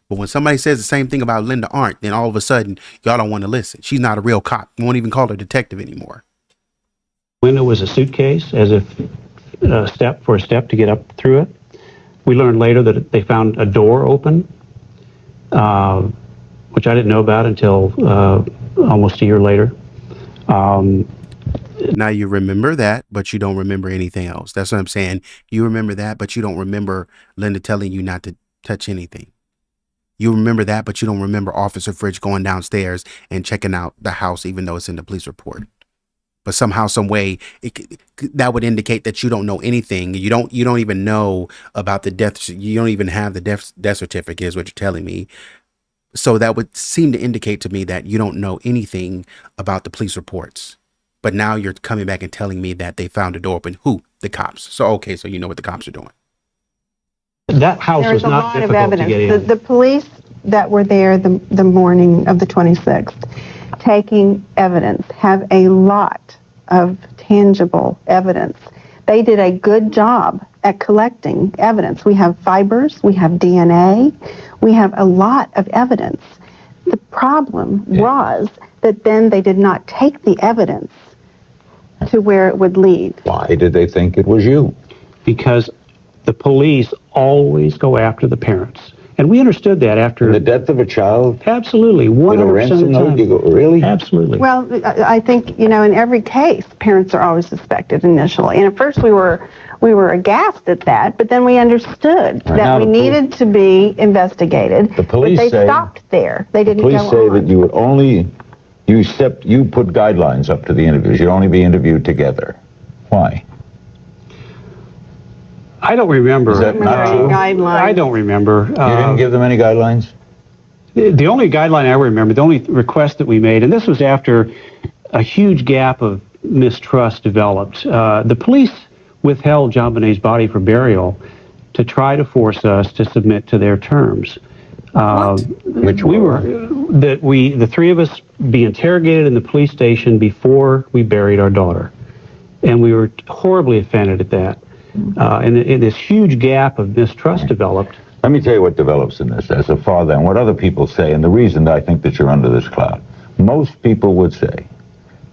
But when somebody says the same thing about Linda Arndt, then all of a sudden, y'all don't want to listen. She's not a real cop. You won't even call her detective anymore. Window was a suitcase, as if a step to get up through it. We learned later that they found a door open, which I didn't know about until almost a year later. Now you remember that, but you don't remember anything else. That's what I'm saying. You remember that, but you don't remember Linda telling you not to touch anything. You remember that, but you don't remember Officer Fridge going downstairs and checking out the house, even though it's in the police report. But somehow, some way, that would indicate that you don't know anything. You don't even know about the death. You don't even have the death certificate, is what you're telling me. So that would seem to indicate to me that you don't know anything about the police reports. But now you're coming back and telling me that they found the door open. Who? The cops. So, okay, so you know what the cops are doing. That house was There's a not lot of difficult to get evidence. in. The police that were there the morning of the 26th, taking evidence, have a lot of tangible evidence. They did a good job at collecting evidence. We have fibers, we have DNA, we have a lot of evidence. The problem was that then they did not take the evidence to where it would lead. Why did they think it was you? Because the police always go after the parents. And we understood that after... The death of a child? Absolutely, 100% of the time. You go, really? Absolutely. Well, I think, in every case, parents are always suspected initially. And at first we were aghast at that, but then we understood that we needed to be investigated. The police but they stopped there. They didn't go on. Police say that you would only, you put guidelines up to the interviews. You'd only be interviewed together. Why? I don't remember. Is that not true? Guidelines. I don't remember. You didn't give them any guidelines? The only guideline I remember, the only request that we made, and this was after a huge gap of mistrust developed, the police withheld JonBenet's body for burial to try to force us to submit to their terms. Which we were that the three of us be interrogated in the police station before we buried our daughter, and we were horribly offended at that. And this huge gap of mistrust developed. Let me tell you what develops in this as a father and what other people say, and the reason that I think that you're under this cloud. Most people would say,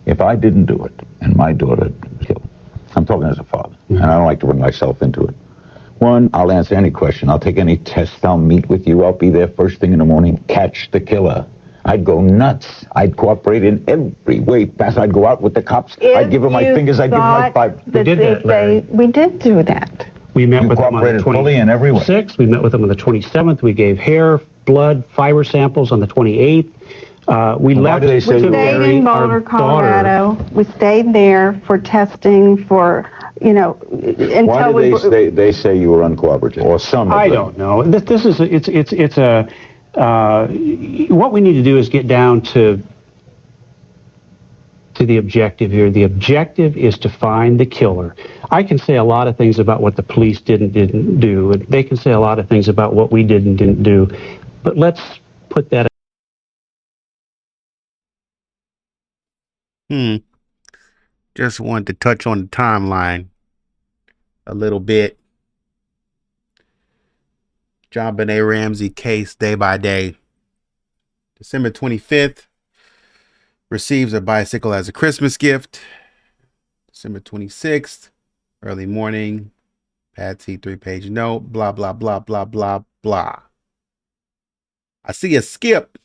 if I didn't do it and my daughter was killed, I'm talking as a father, and I don't like to bring myself into it. One, I'll answer any question. I'll take any test. I'll meet with you. I'll be there first thing in the morning. Catch the killer. I'd go nuts. I'd cooperate in every way. I'd go out with the cops. I'd give them my fingers. I'd give them my five. We did that, Larry. We did do that. We met with them on the fully in every way. 26th. We met with them on the 27th. We gave hair, blood, fiber samples on the 28th. We left. They say We stayed in Boulder, Colorado. We stayed there for testing for, until Why did they say you were uncooperative? Or some of them? I don't know. This is it's a what we need to do is get down to the objective here. The objective is to find the killer. I can say a lot of things about what the police didn't do, and they can say a lot of things about what we didn't do, but let's put that. Just wanted to touch on the timeline a little bit. JonBenet Ramsey case day by day. December 25th, receives a bicycle as a Christmas gift. December 26th, early morning, Patsy 3-page note, blah, blah, blah, blah, blah, blah. I see a skip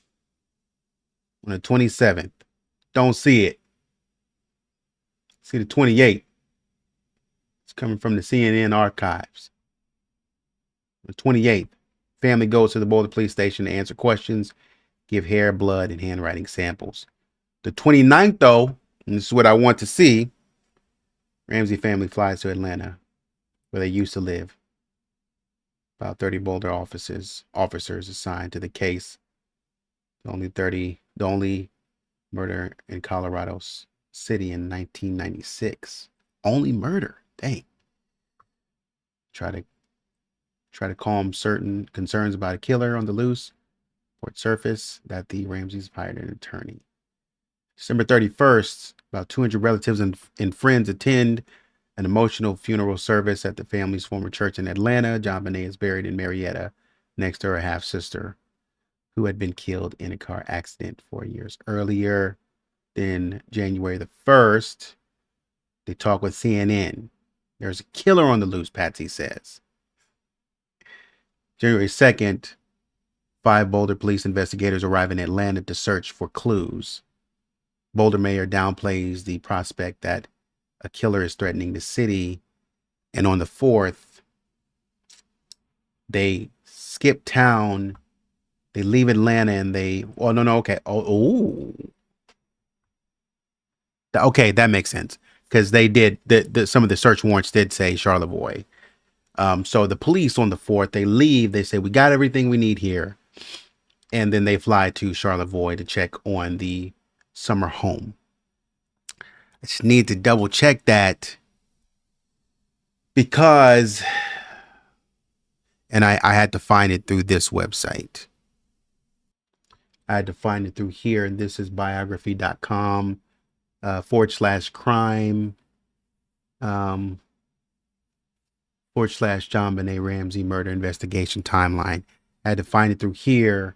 on the 27th. Don't see it. See the 28th. It's coming from the CNN archives. The 28th, family goes to the Boulder police station to answer questions, give hair, blood, and handwriting samples. The 29th, though, and this is what I want to see, Ramsey family flies to Atlanta, where they used to live. About 30 Boulder officers assigned to the case. The only murder in Colorado City in 1996. Only murder. Dang. Try to calm certain concerns about a killer on the loose. Report surface that the Ramseys hired an attorney. December 31st, about 200 relatives and friends attend an emotional funeral service at the family's former church in Atlanta. JonBenet is buried in Marietta next to her half-sister, who had been killed in a car accident 4 years earlier. Then January the 1st, they talk with CNN. There's a killer on the loose, Patsy says. January 2nd, 5 Boulder police investigators arrive in Atlanta to search for clues. Boulder mayor downplays the prospect that a killer is threatening the city. And on the 4th, they skip town. They leave Atlanta and they, oh, no, okay. Okay, that makes sense. Because they did, some of the search warrants did say Charlevoix. So the police on the 4th, they leave. They say, we got everything we need here. And then they fly to Charlevoix to check on the summer home. I just need to double check that because, and I had to find it through this website. I had to find it through here, and this is biography.com /crime /JonBenet Ramsey murder investigation timeline. I had to find it through here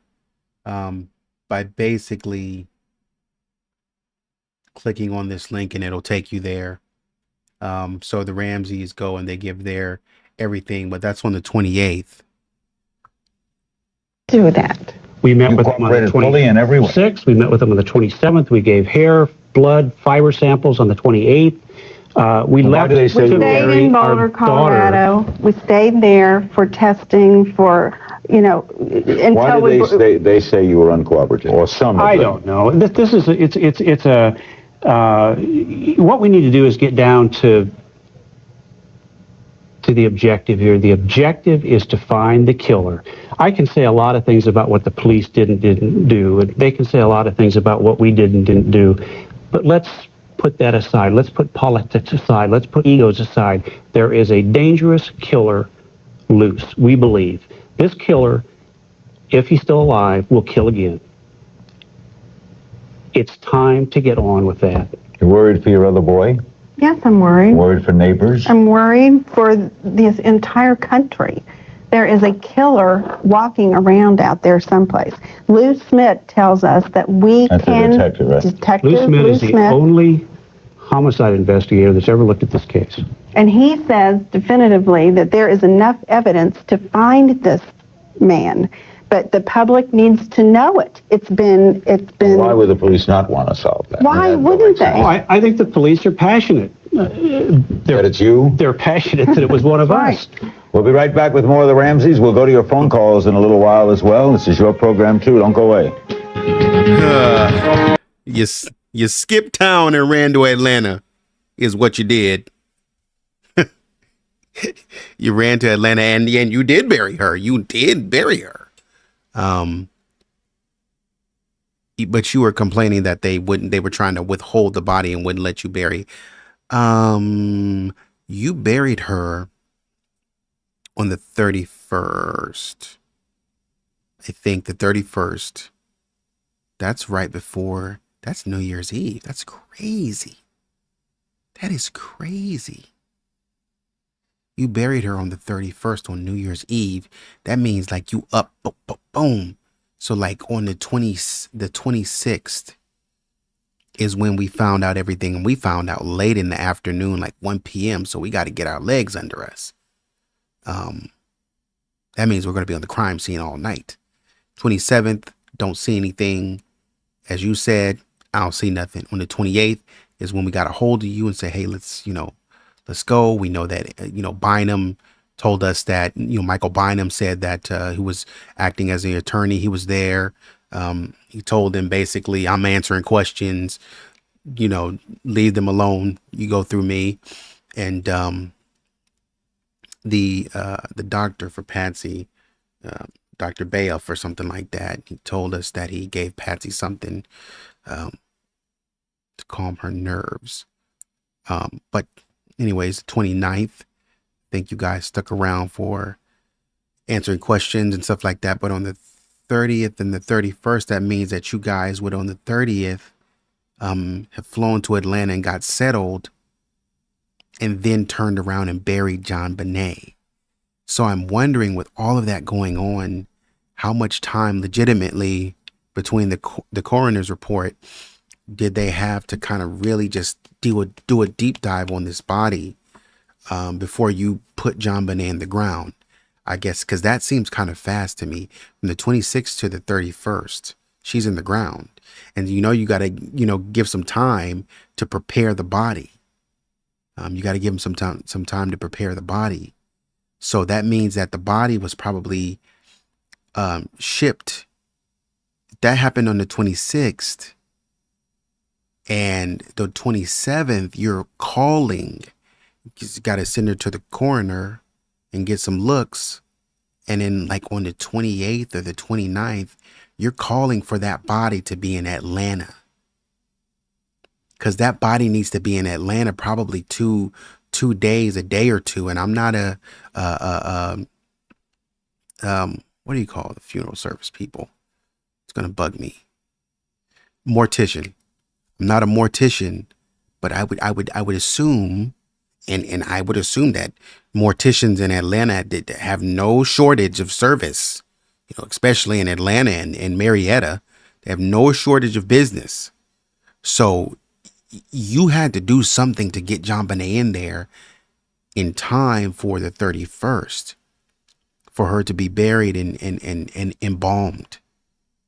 by basically clicking on this link, and it'll take you there. So the Ramseys go and they give their everything, but that's on the 28th. Do that. We met with them on the fully in every way. 26th. We met with them on the 27th. We gave hair, blood, fiber samples on the 28th. We left. do they say We you stayed were- in Boulder, Colorado. We stayed there for testing for, until Why did they say you were uncooperative? Or some? I don't know. This is it's a what we need to do is get down to the objective here. The objective is to find the killer. I can say a lot of things about what the police didn't do, and they can say a lot of things about what we didn't do. But let's put that aside. Let's put politics aside. Let's put egos aside. There is a dangerous killer loose. We believe this killer, if he's still alive, will kill again. It's time to get on with that. You're worried for your other boy? Yes, I'm worried. Worried for neighbors? I'm worried for this entire country. There is a killer walking around out there someplace. Lou Smith tells us that we That's can... a detective, right? Detective Lou Smith is the only homicide investigator that's ever looked at this case. And he says definitively that there is enough evidence to find this man, but the public needs to know it. It's been. Why would the police not want to solve that? Why wouldn't they? Oh, I think the police are passionate. That it's you? They're passionate that it was one of us. We'll be right back with more of the Ramseys. We'll go to your phone calls in a little while as well. This is your program, too. Don't go away. You skipped town and ran to Atlanta is what you did. You ran to Atlanta and you did bury her. You did bury her. But you were complaining that they were trying to withhold the body and wouldn't let you bury. You buried her on the 31st. I think the 31st. That's right before, that's New Year's Eve. That's crazy. That is crazy. You buried her on the 31st on New Year's Eve. That means like you up, boom. So like on the 26th is when we found out everything. And we found out late in the afternoon, like 1 p.m. So we got to get our legs under us. That means we're going to be on the crime scene all night. 27th, don't see anything. As you said, I don't see nothing. On the 28th is when we got a hold of you and say, hey, let's go. We know that, Bynum told us that, Michael Bynum said that he was acting as an attorney. He was there. He told them basically, I'm answering questions, leave them alone. You go through me. And the doctor for Patsy, Dr. Bayoff or something like that, he told us that he gave Patsy something to calm her nerves. But anyways, the 29th, I think you guys stuck around for answering questions and stuff like that. But on the 30th and the 31st, that means that you guys would on the 30th have flown to Atlanta and got settled and then turned around and buried JonBenet. So I'm wondering, with all of that going on, how much time legitimately between the coroner's report did they have to kind of really just do a deep dive on this body before you put JonBenet in the ground? I guess, because that seems kind of fast to me. From the 26th to the 31st, she's in the ground. And you got to, give some time to prepare the body. You got to give them some time to prepare the body. So that means that the body was probably shipped. That happened on the 26th. And the 27th, you're calling. You got to send her to the coroner and get some looks. And then like on the 28th or the 29th, you're calling for that body to be in Atlanta. Because that body needs to be in Atlanta probably two days, a day or two. And I'm not what do you call the funeral service people? It's going to bug me. Mortician. I'm not a mortician, but I would assume, and I would assume that morticians in Atlanta have no shortage of service, especially in Atlanta and Marietta, they have no shortage of business. So you had to do something to get JonBenet in there in time for the 31st, for her to be buried and embalmed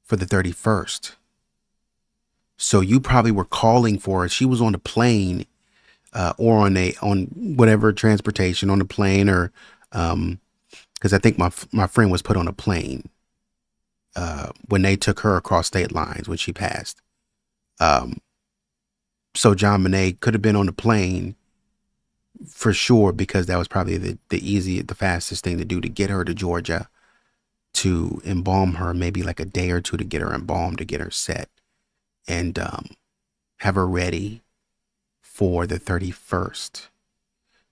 for the 31st. So you probably were calling for her. She was on a plane, or on whatever transportation, on a plane, or because I think my friend was put on a plane when they took her across state lines when she passed. So JonBenet could have been on the plane for sure, because that was probably the fastest thing to do to get her to Georgia to embalm her, maybe like a day or two to get her embalmed, to get her set, and have her ready for the 31st.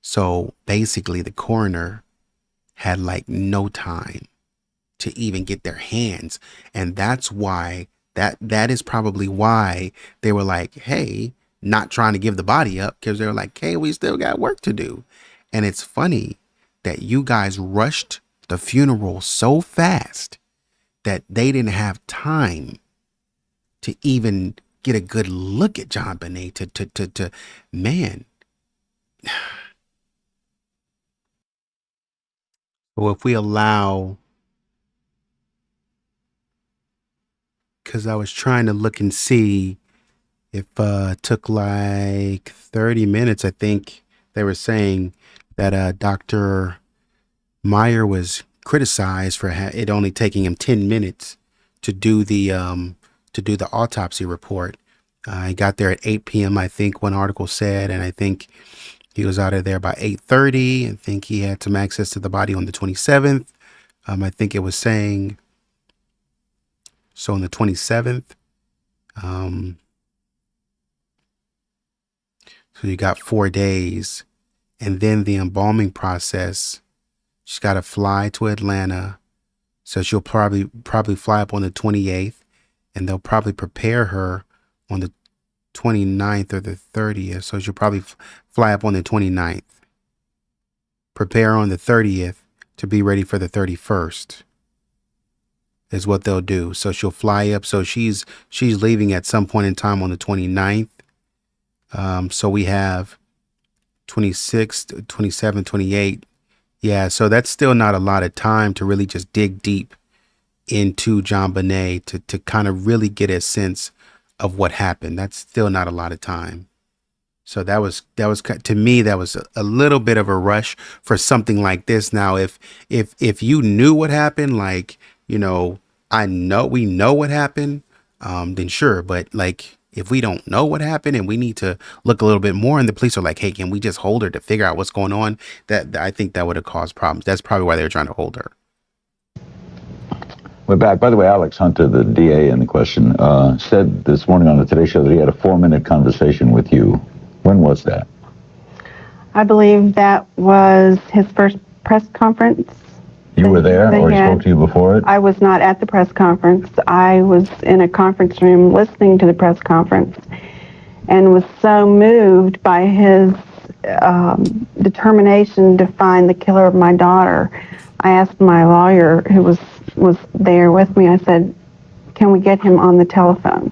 So basically the coroner had like no time to even get their hands. And that's why that is probably why they were like, hey, not trying to give the body up, because they were like, hey, we still got work to do. And it's funny that you guys rushed the funeral so fast that they didn't have time to even get a good look at JonBenet to man. Well, if we allow, because I was trying to look and see if it took like 30 minutes. I think they were saying that Dr. Meyer was criticized for it only taking him 10 minutes to do the autopsy report. He got there at 8 p.m. I think one article said, and I think he was out of there by 8:30. I think he had some access to the body on the 27th. I think it was saying, so on the 27th, so you got 4 days, and then the embalming process, she's got to fly to Atlanta. So she'll probably fly up on the 28th, and they'll probably prepare her on the 29th or the 30th. So she'll probably fly up on the 29th, prepare on the 30th to be ready for the 31st is what they'll do. So she'll fly up. So she's leaving at some point in time on the 29th. So we have 26, 27, 28. Yeah. So that's still not a lot of time to really just dig deep into JonBenet to kind of really get a sense of what happened. That's still not a lot of time. So that was to me, that was a little bit of a rush for something like this. Now, if you knew what happened, like, we know what happened, then sure. But like, if we don't know what happened and we need to look a little bit more, and the police are like, hey, can we just hold her to figure out what's going on? That I think that would have caused problems. That's probably why they were trying to hold her. We're back. By the way, Alex Hunter, the DA in the question, said this morning on the Today Show that he had a 4-minute conversation with you. When was that? I believe that was his first press conference. You were there, or he spoke to you before it? I was not at the press conference. I was in a conference room listening to the press conference and was so moved by his determination to find the killer of my daughter. I asked my lawyer, who was there with me, I said, can we get him on the telephone?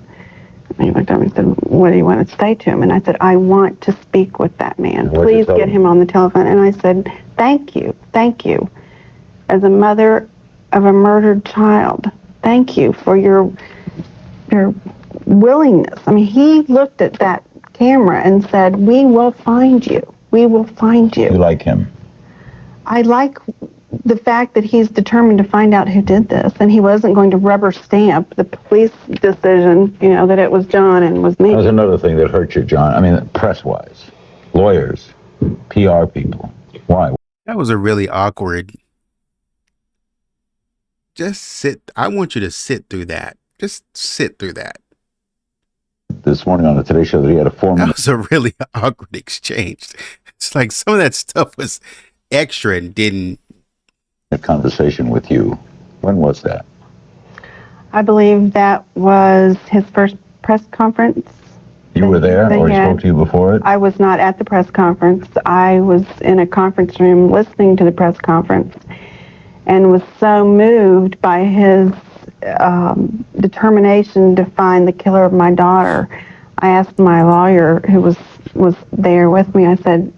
And he looked at me and said, what do you want to say to him? And I said, I want to speak with that man. Please get him on the telephone. And I said, thank you. As a mother of a murdered child, thank you for your willingness. I mean, he looked at that camera and said, "We will find you. We will find you." You like him? I like the fact that he's determined to find out who did this, and he wasn't going to rubber stamp the police decision, that it was John and was me. That was another thing that hurt you, John. I mean, press-wise, lawyers, PR people. Why? That was a really awkward. Just sit. I want you to sit through that. Just sit through that. This morning on the Today Show that he had a 4-minute... That was a really awkward exchange. It's like some of that stuff was extra and didn't... conversation with you. When was that? I believe that was his first press conference. You were there, or he spoke to you before it? I was not at the press conference. I was in a conference room listening to the press conference and was so moved by his determination to find the killer of my daughter. I asked my lawyer, who was there with me, I said,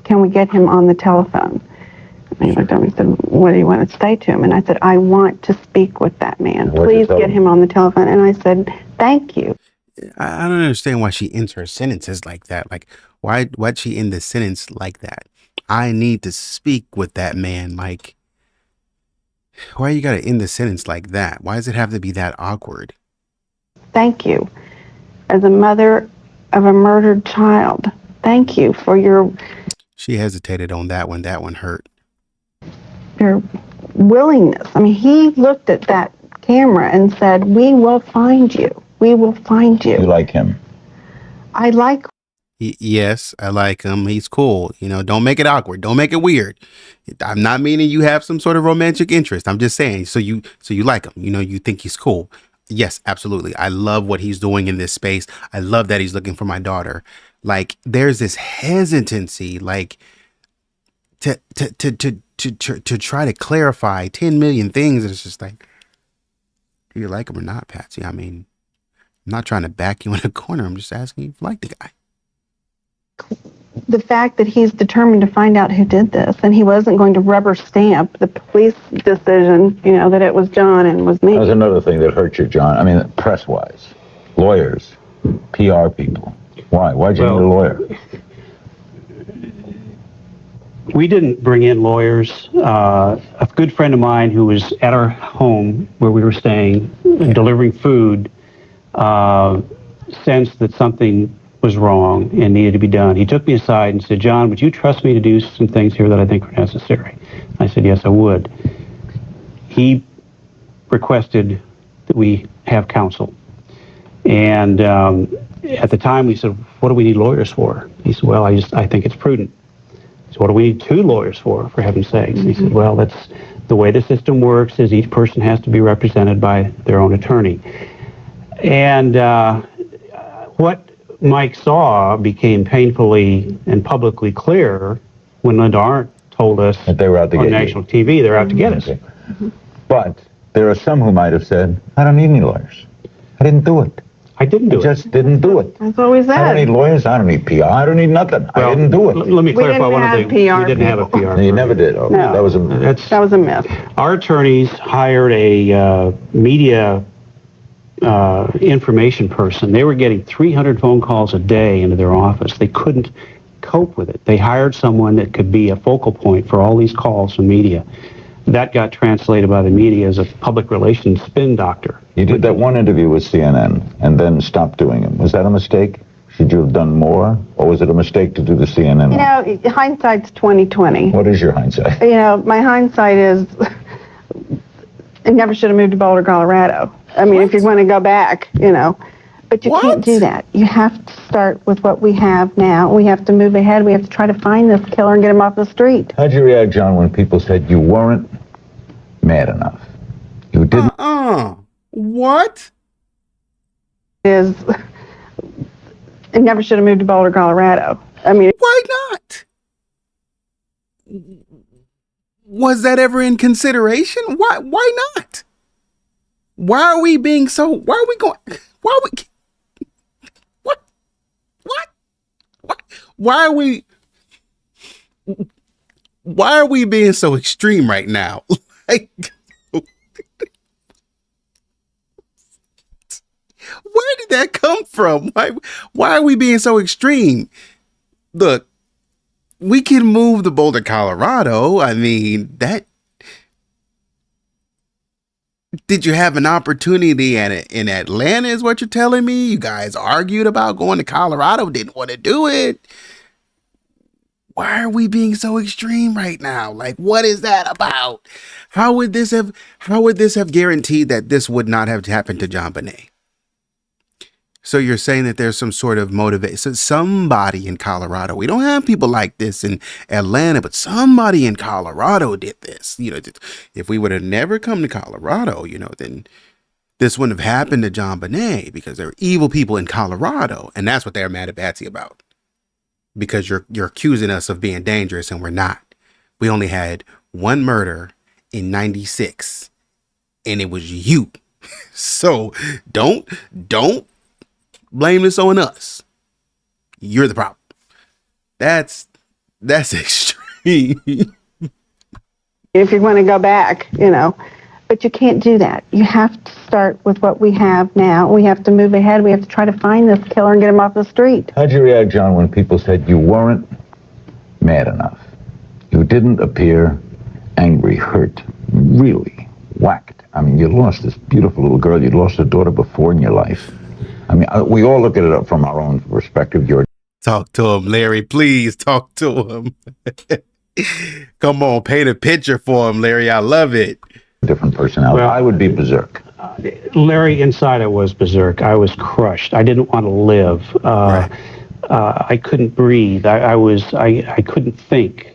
"Can we get him on the telephone?" And he looked at me and said, "What do you want to say to him?" And I said, "I want to speak with that man. Please get him on the telephone." And I said, "Thank you." I don't understand why she ends her sentences like that. Like, why'd she end the sentence like that? I need to speak with that man. Like, why you gotta end the sentence like that? Why does it have to be that awkward? Thank you. As a mother of a murdered child, thank you for your... She hesitated on that one. That one hurt. Your willingness. I mean, he looked at that camera and said, "We will find you. We will find you." You like him? I like... Yes, I like him. He's cool. Don't make it awkward. Don't make it weird. I'm not meaning you have some sort of romantic interest. I'm just saying, so you like him. You think he's cool. Yes, absolutely. I love what he's doing in this space. I love that he's looking for my daughter. Like, there's this hesitancy, like, to try to clarify 10 million things. And it's just like, do you like him or not, Patsy? I mean, I'm not trying to back you in a corner. I'm just asking if you like the guy. The fact that he's determined to find out who did this, and he wasn't going to rubber stamp the police decision, that it was John and was me. That was another thing that hurt you, John. I mean, press-wise, lawyers, PR people. Why? Why'd you need a lawyer? We didn't bring in lawyers. A good friend of mine who was at our home where we were staying, delivering food, sensed that something was wrong and needed to be done. He took me aside and said, "John, would you trust me to do some things here that I think are necessary?" I said, "Yes, I would." He requested that we have counsel. And at the time we said, "What do we need lawyers for?" He said, "Well, I think it's prudent." So what do we need 2 lawyers for heaven's sakes? He said, "Well, that's the way the system works, is each person has to be represented by their own attorney." And what Mike saw became painfully and publicly clear when Linda Arndt told us that they were out to on get national TV they're out to get us. Okay. But there are some who might have said, "I don't need any lawyers. I didn't do it. I didn't do it. Just didn't do it. That's what we said. I don't need lawyers. I don't need PR. I don't need nothing. I didn't do it." Let me clarify one of the things. PR We didn't have a PR. You never did. Oh, No. that was a... That was a myth. Our attorneys hired a media information person. They were getting 300 phone calls a day into their office. They couldn't cope with it. They hired someone that could be a focal point for all these calls from media. That got translated by the media as a public relations spin doctor. You did that one interview with CNN and then stopped doing them. Was that a mistake? Should you have done more? Or was it a mistake to do the CNN one? Hindsight's 20/20. What is your hindsight? My hindsight is I never should have moved to Boulder, Colorado. I mean, if you're going to go back, But you can't do that. You have to start with what we have now. We have to move ahead. We have to try to find this killer and get him off the street. How'd you react, John, when people said you weren't mad enough? You didn't... What? I never should have moved to Boulder, Colorado. I mean... Why not? Was that ever in consideration? Why not? Why are we being so... Why are we going... Why are we... What? Why are we being so extreme right now? Like, where did that come from? Why are we being so extreme? Look, we can move the Boulder, Colorado. I mean, that. Did you have an opportunity in Atlanta is what you're telling me? You guys argued about going to Colorado, didn't want to do it. Why are we being so extreme right now? Like, what is that about? How would this have guaranteed that this would not have happened to JonBenet? So you're saying that there's some sort of motivation. So somebody in Colorado, we don't have people like this in Atlanta, but somebody in Colorado did this. You know, if we would have never come to Colorado, you know, then this wouldn't have happened to JonBenet because there are evil people in Colorado. And that's what they're mad at Patsy about. Because you're accusing us of being dangerous and we're not. We only had one murder in 96 and it was you. So don't blame this on us. You're the problem. That's extreme. If you're going to go back, you know, but you can't do that. You have to start with what we have now. We have to move ahead. We have to try to find this killer and get him off the street. How'd you react, John, when people said you weren't mad enough? You didn't appear angry, hurt, really whacked. I mean, you lost this beautiful little girl. You'd lost a daughter before in your life. I mean, we all look at it from our own perspective. Talk to him, Larry. Please talk to him. Come on, paint a picture for him, Larry. I love it. Different personality. Well, I would be berserk. Larry, inside I was berserk. I was crushed. I didn't want to live. Right. I couldn't breathe. I couldn't think.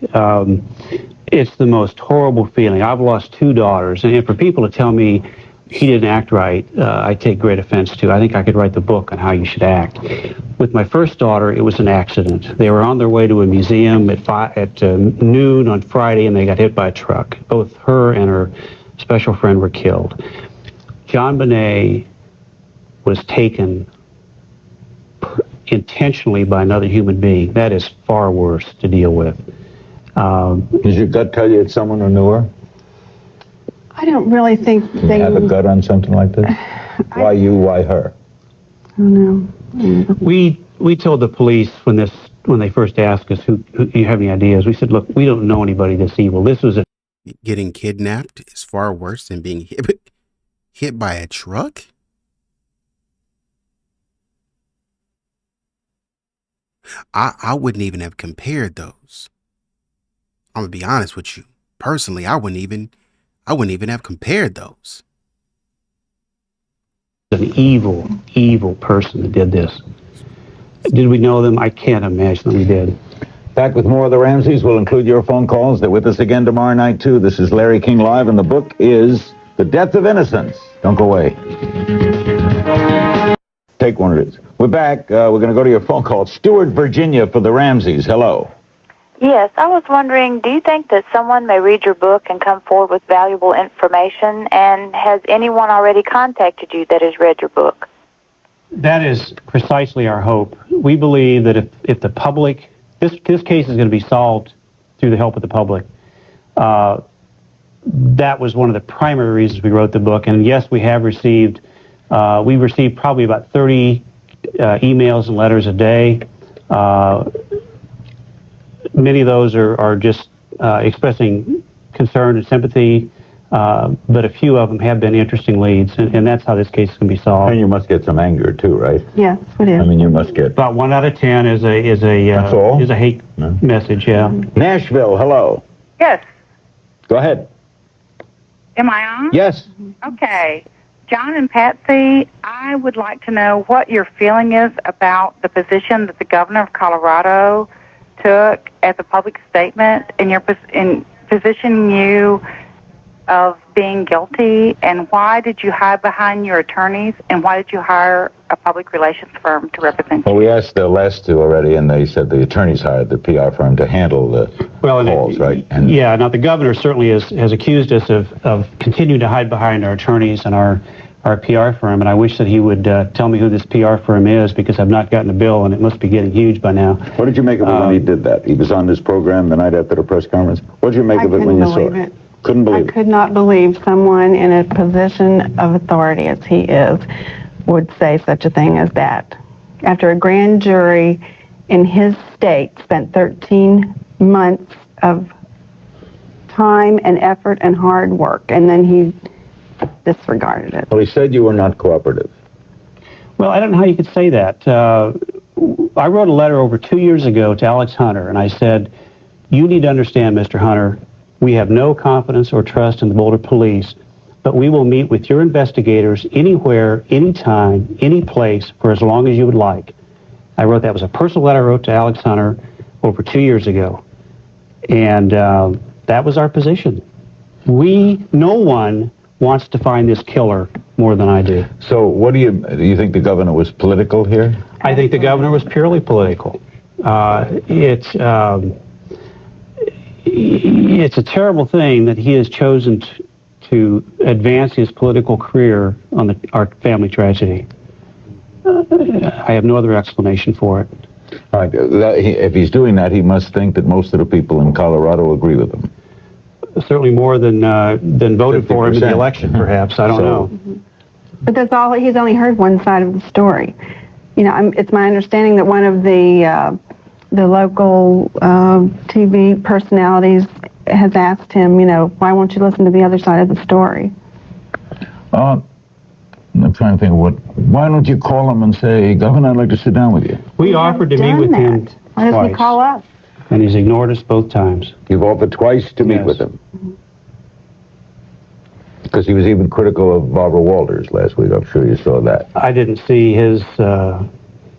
It's the most horrible feeling. I've lost two daughters, and for people to tell me he didn't act right, I take great offense to. I think I could write the book on how you should act. With my first daughter, it was an accident. They were on their way to a museum at noon on Friday, and they got hit by a truck. Both her and her special friend were killed. JonBenet was taken intentionally by another human being. That is far worse to deal with. Does your gut tell you it's someone who knew her? I don't really think they have a gut on something like this. Why you? Why her? I don't know. We told the police when they first asked us, who you have any ideas? We said, look, we don't know anybody this evil. This was Getting kidnapped is far worse than being hit by a truck. I wouldn't even have compared those. I'm gonna be honest with you. Personally, I wouldn't even have compared those. An evil person that did this. Did we know them? I can't imagine that we did. Back with more of the Ramseys. We'll include your phone calls. They're with us again tomorrow night, too. This is Larry King Live, and the book is The Death of Innocence. Don't go away. Take one of these. We're back. We're going to go to your phone call. Stewart, Virginia, for the Ramseys. Hello. Yes, I was wondering, do you think that someone may read your book and come forward with valuable information? And has anyone already contacted you that has read your book? That is precisely our hope. We believe that if the public, this case is going to be solved through the help of the public. That was one of the primary reasons we wrote the book. And yes, we have received, we received probably about 30 emails and letters a day. Many of those are just expressing concern and sympathy, but a few of them have been interesting leads, and that's how this case can be solved. And you must get some anger too, right? Yes, it is. I mean, you must get About 1 out of 10 is a hate message. Yeah. Nashville. Hello. Yes. Go ahead. Am I on? Yes. Okay. John and Patsy, I would like to know what your feeling is about the position that the governor of Colorado took as a public statement in positioning you of being guilty, and why did you hide behind your attorneys, and why did you hire a public relations firm to represent you? Well, we asked the last two already, and they said the attorneys hired the PR firm to handle the calls, right? And yeah, now the governor certainly has accused us of continuing to hide behind our attorneys and our PR firm, and I wish that he would tell me who this PR firm is, because I've not gotten a bill, and it must be getting huge by now. What did you make of it when he did that? He was on this program the night after the press conference. What did you make of it when you saw it? Couldn't I believe it. could not believe someone in a position of authority as he is would say such a thing as that. After a grand jury in his state spent 13 months of time and effort and hard work, and then he disregarded it. Well, he said you were not cooperative. Well, I don't know how you could say that. I wrote a letter over 2 years ago to Alex Hunter, and I said, you need to understand, Mr. Hunter, we have no confidence or trust in the Boulder Police, but we will meet with your investigators anywhere, anytime, any place for as long as you would like. I wrote that was a personal letter I wrote to Alex Hunter over 2 years ago, and that was our position. No one wants to find this killer more than I do. So what do you think the governor was political here? I think the governor was purely political. It's a terrible thing that he has chosen to advance his political career on our family tragedy. I have no other explanation for it. All right, if he's doing that, he must think that most of the people in Colorado agree with him. Certainly more than voted for him in the 50%. election, perhaps. I don't know. But that's all. He's only heard one side of the story. You know, it's my understanding that one of the local TV personalities has asked him, you know, why won't you listen to the other side of the story? I'm trying to think why don't you call him and say, Governor, I'd like to sit down with you? We offered to meet with him Why doesn't he twice, call us? and he's ignored us both times. You've offered twice to meet Yes. with him. Because he was even critical of Barbara Walters last week. I'm sure you saw that. I didn't see his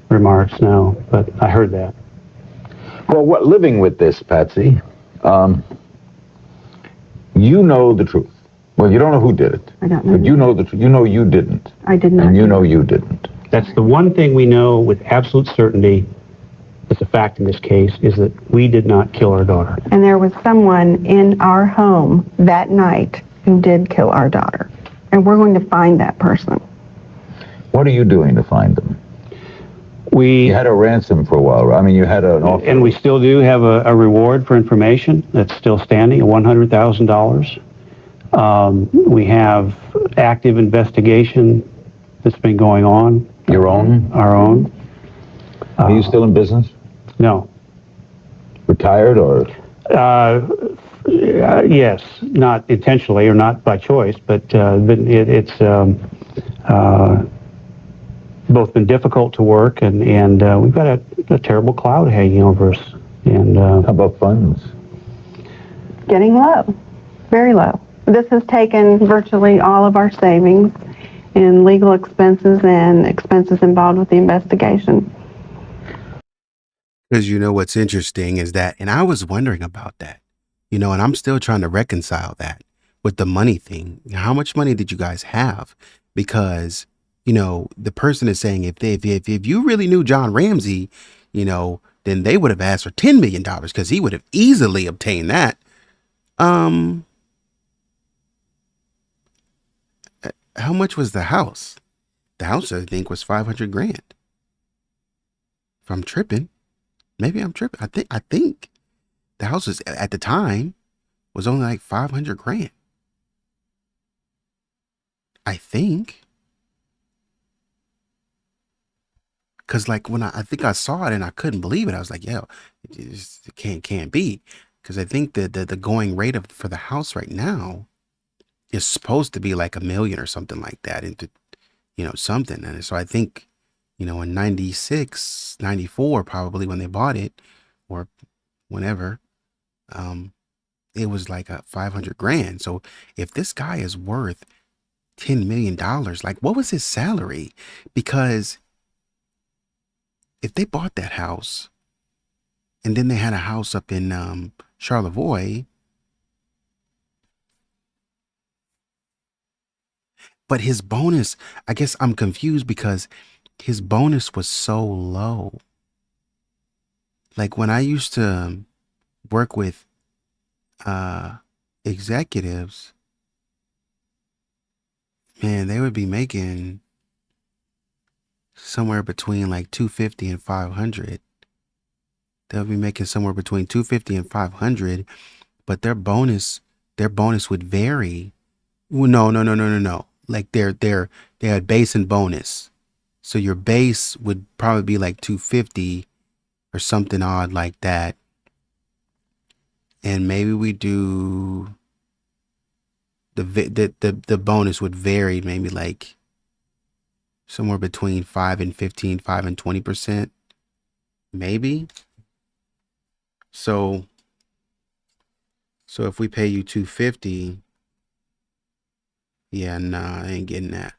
remarks, no, but I heard that. Well, living with this, Patsy, you know the truth. Well, you don't know who did it. I don't know. But you know the truth. You know you didn't. I did not. And you know you didn't. That's the one thing we know with absolute certainty. It's a fact in this case, is that we did not kill our daughter. And there was someone in our home that night who did kill our daughter. And we're going to find that person. What are you doing to find them? You had a ransom for a while, right? I mean, you had an offer. And we still do have a reward for information that's still standing at $100,000. We have active investigation that's been going on. Your own? Our own. Are you still in business? No. Retired or? Yes, not intentionally or not by choice, but it's both been difficult to work, and we've got a terrible cloud hanging over us. And how about funds? Getting low, very low. This has taken virtually all of our savings in legal expenses and expenses involved with the investigation. Because you know what's interesting is that, and I was wondering about that, you know, and I'm still trying to reconcile that with the money thing. How much money did you guys have? Because, you know, the person is saying if you really knew John Ramsey, you know, then they would have asked for $10 million because he would have easily obtained that. How much was the house? The house, I think, was $500,000. If I'm tripping, maybe I'm tripping. I think the house was, at the time, was only like $500,000. I think. Cause like when I think I saw it and I couldn't believe it. I was like, yo, it can't be. Cause I think that the going rate for the house right now is supposed to be like $1 million or something like that, into, you know, something. And so I think, you know, in 96, 94, probably when they bought it, or whenever, it was like a $500,000. So if this guy is worth $10 million, like what was his salary? Because if they bought that house and then they had a house up in Charlevoix, but his bonus, I guess I'm confused because his bonus was so low. Like when I used to work with executives, man, they would be making somewhere between like 250 and 500. They'll be making somewhere between 250 and 500, but their bonus their bonus would vary. Well, no. Like they had base and bonus. So your base would probably be like 250 or something odd like that. And maybe we do the bonus would vary maybe like somewhere between 5 and 15, 5 and 20%. Maybe. So if we pay you 250, yeah, nah, I ain't getting that.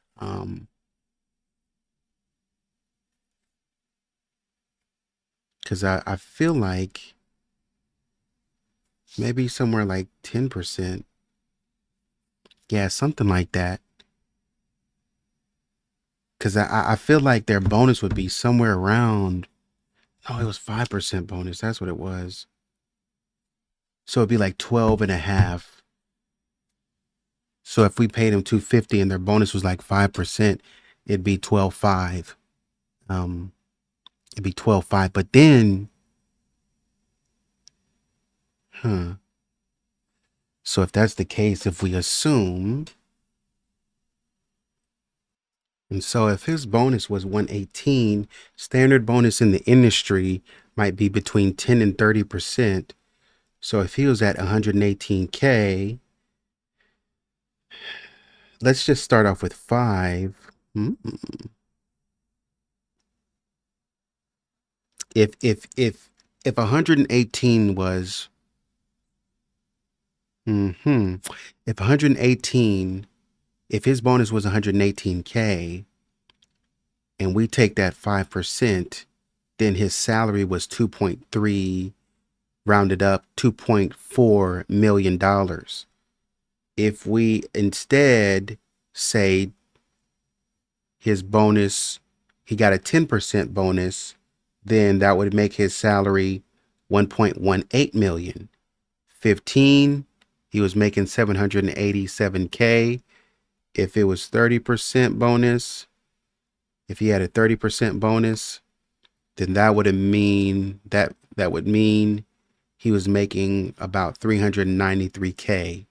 Cause I feel like maybe somewhere like 10%. Yeah, something like that. Cause I feel like their bonus would be somewhere around, oh, it was 5% bonus. That's what it was. So it'd be like 12 and a half. So if we paid them 250 and their bonus was like 5%, it'd be 12.5. It'd be 12.5. But then, so if that's the case, if we assume, and so if his bonus was 118, standard bonus in the industry might be between 10 and 30%. So if he was at 118K, let's just start off with 5. If 118 was if 118, if his bonus was 118K and we take that 5%, then his salary was 2.3, rounded up $2.4 million. If we instead say his bonus, he got a 10% bonus, then that would make his salary 1.18 million. 15, he was making 787K. If it was 30% bonus, if he had a 30% bonus, then that would mean he was making about 393K.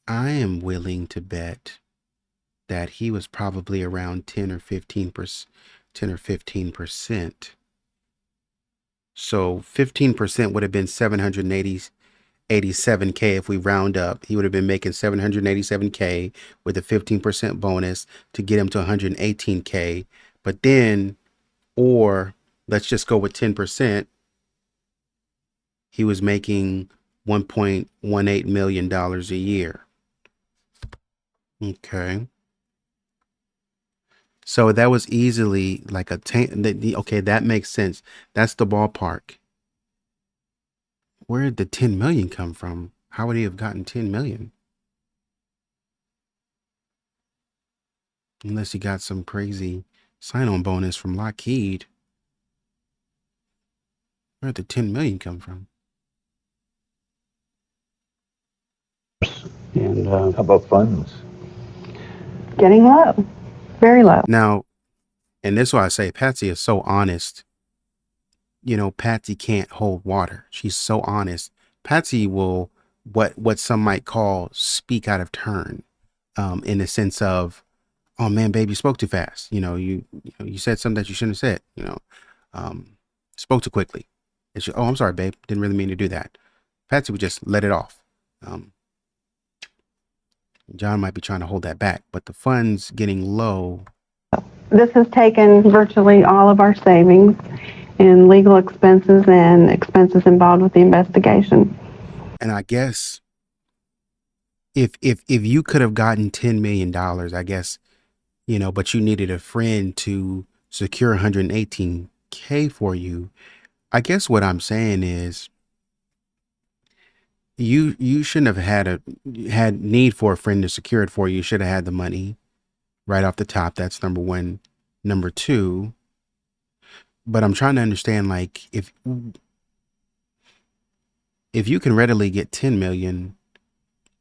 I am willing to bet that he was probably around 10 or 15%. So 15% would have been 787K if we round up. He would have been making 787K with a 15% bonus to get him to 118K. But then, or let's just go with 10%, he was making $1.18 million a year. Okay. So that was easily like okay, that makes sense. That's the ballpark. Where did the 10 million come from? How would he have gotten 10 million? Unless he got some crazy sign-on bonus from Lockheed. Where did the 10 million come from? And How about funds? Getting low, very low. Now, and this is why I say Patsy is so honest. You know, Patsy can't hold water. She's so honest. Patsy will what some might call speak out of turn, in the sense of, oh man, babe, you spoke too fast. You said something that you shouldn't have said. Spoke too quickly. It's just, oh, I'm sorry, babe. Didn't really mean to do that. Patsy would just let it off. John might be trying to hold that back, but the funds getting low. This has taken virtually all of our savings in legal expenses and expenses involved with the investigation. And I guess if you could have gotten $10 million, I guess, but you needed a friend to secure 118K for you. I guess what I'm saying is you shouldn't have had need for a friend to secure it for you. You should have had the money right off the top. That's number one. Number two, but I'm trying to understand, like, if you can readily get 10 million,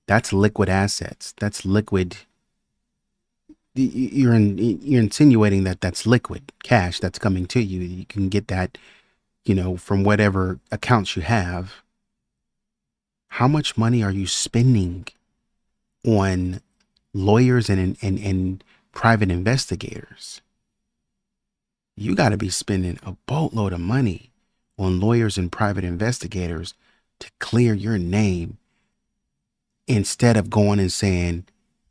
that's liquid assets. That's liquid. You're insinuating that that's liquid cash that's coming to you. You can get that, from whatever accounts you have. how much money are you spending on lawyers and private investigators? You got to be spending a boatload of money on lawyers and private investigators to clear your name, instead of going and saying,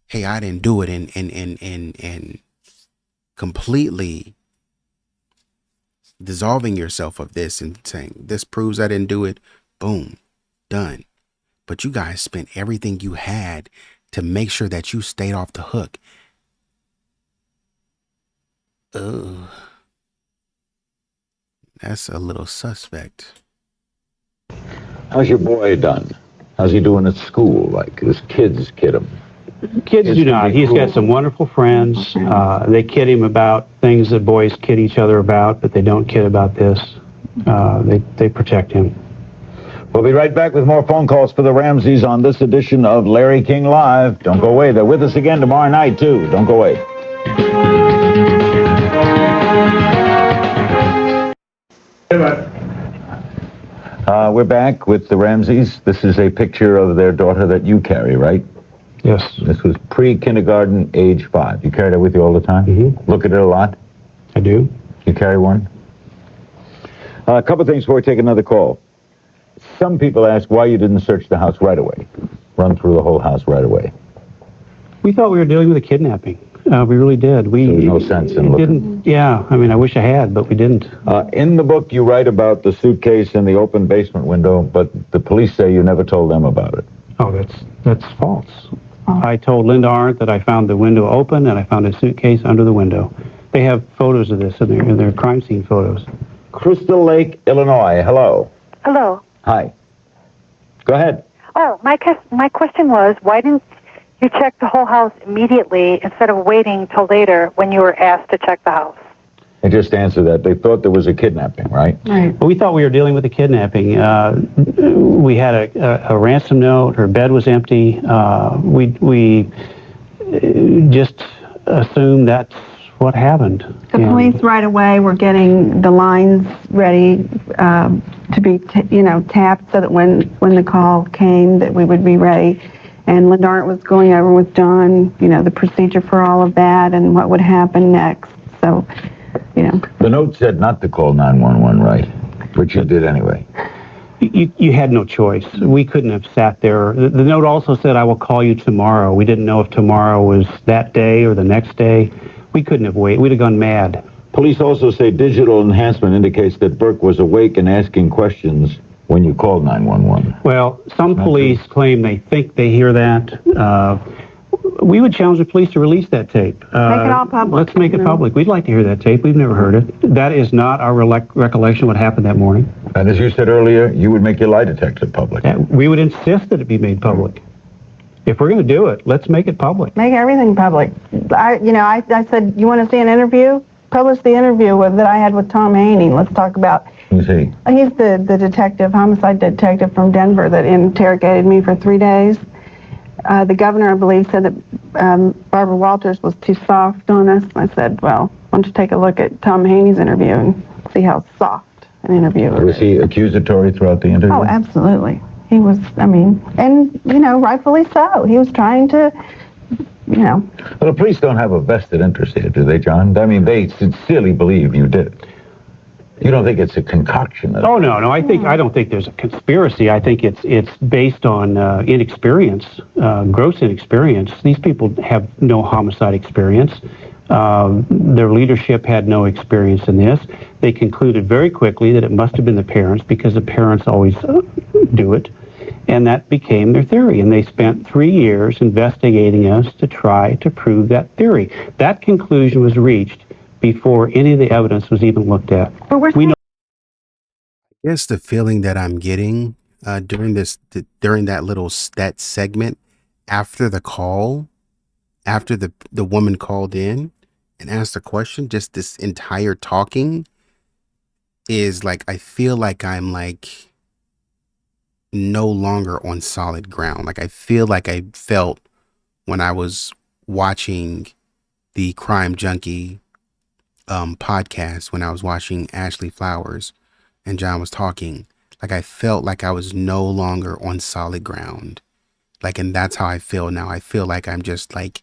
hey, I didn't do it, and completely dissolving yourself of this and saying, this proves I didn't do it. Boom, done. But you guys spent everything you had to make sure that you stayed off the hook. Ugh. That's a little suspect. How's your boy done? How's he doing at school? Like, his kids kid him? Kids do not. He's got some wonderful friends. They kid him about things that boys kid each other about, but they don't kid about this. They protect him. We'll be right back with more phone calls for the Ramseys on this edition of Larry King Live. Don't go away. They're with us again tomorrow night, too. Don't go away. We're back with the Ramseys. This is a picture of their daughter that you carry, right? Yes. This was pre-kindergarten, age 5. You carried her with you all the time? Mm-hmm. Look at it a lot? I do. You carry one? A couple things before we take another call. Some people ask why you didn't search the house right away. Run through the whole house right away. We thought we were dealing with a kidnapping. We really did. So there's no sense in looking. Yeah, I mean, I wish I had, but we didn't. In the book, you write about the suitcase in the open basement window, but the police say you never told them about it. Oh, that's false. I told Linda Arndt that I found the window open and I found a suitcase under the window. They have photos of this in their crime scene photos. Crystal Lake, Illinois. Hello. Hello. Hi. Go ahead. Oh, my question was, why didn't you check the whole house immediately instead of waiting till later when you were asked to check the house? I just answered that. They thought there was a kidnapping, right? Right. Well, we thought we were dealing with a kidnapping. We had a ransom note. Her bed was empty. We just assumed that's what happened. The police right away were getting the lines ready to be, tapped so that when the call came that we would be ready. And Linda Arndt was going over with John, the procedure for all of that and what would happen next. So, The note said not to call 911, right? Which you did anyway. You had no choice. We couldn't have sat there. The note also said, I will call you tomorrow. We didn't know if tomorrow was that day or the next day. We couldn't have waited. We'd have gone mad. Police also say digital enhancement indicates that Burke was awake and asking questions when you called 911. Well, some police claim they think they hear that. We would challenge the police to release that tape. Make it all public. Let's make it public. We'd like to hear that tape. We've never heard it. That is not our recollection of what happened that morning. And as you said earlier, you would make your lie detector public. We would insist that it be made public. If we're going to do it, let's make it public. Make everything public. I said, you want to see an interview? Publish the interview that I had with Tom Haney. Let's talk about. Who's he? He's the detective, homicide detective from Denver that interrogated me for 3 days. The governor, I believe, said that Barbara Walters was too soft on us. I said, well, why don't you take a look at Tom Haney's interview and see how soft an interview is. Was he accusatory throughout the interview? Oh, absolutely. He was, and, rightfully so. He was trying to, Well, the police don't have a vested interest here, do they, John? I mean, they sincerely believe you did it. You don't think it's a concoction? Oh, no. I don't think there's a conspiracy. I think it's based on inexperience, gross inexperience. These people have no homicide experience. Their leadership had no experience in this. They concluded very quickly that it must have been the parents because the parents always do it. And that became their theory. And they spent 3 years investigating us to try to prove that theory. That conclusion was reached before any of the evidence was even looked at. But I guess the feeling that I'm getting during that segment after the call, after the woman called in and asked a question, just this entire talking is like, I feel like I'm like no longer on solid ground. Like I feel like I felt when I was watching the Crime Junkie podcast, when I was watching Ashley Flowers and John was talking, Like I felt like I was no longer on solid ground. Like, and that's how I feel now. I feel like I'm just like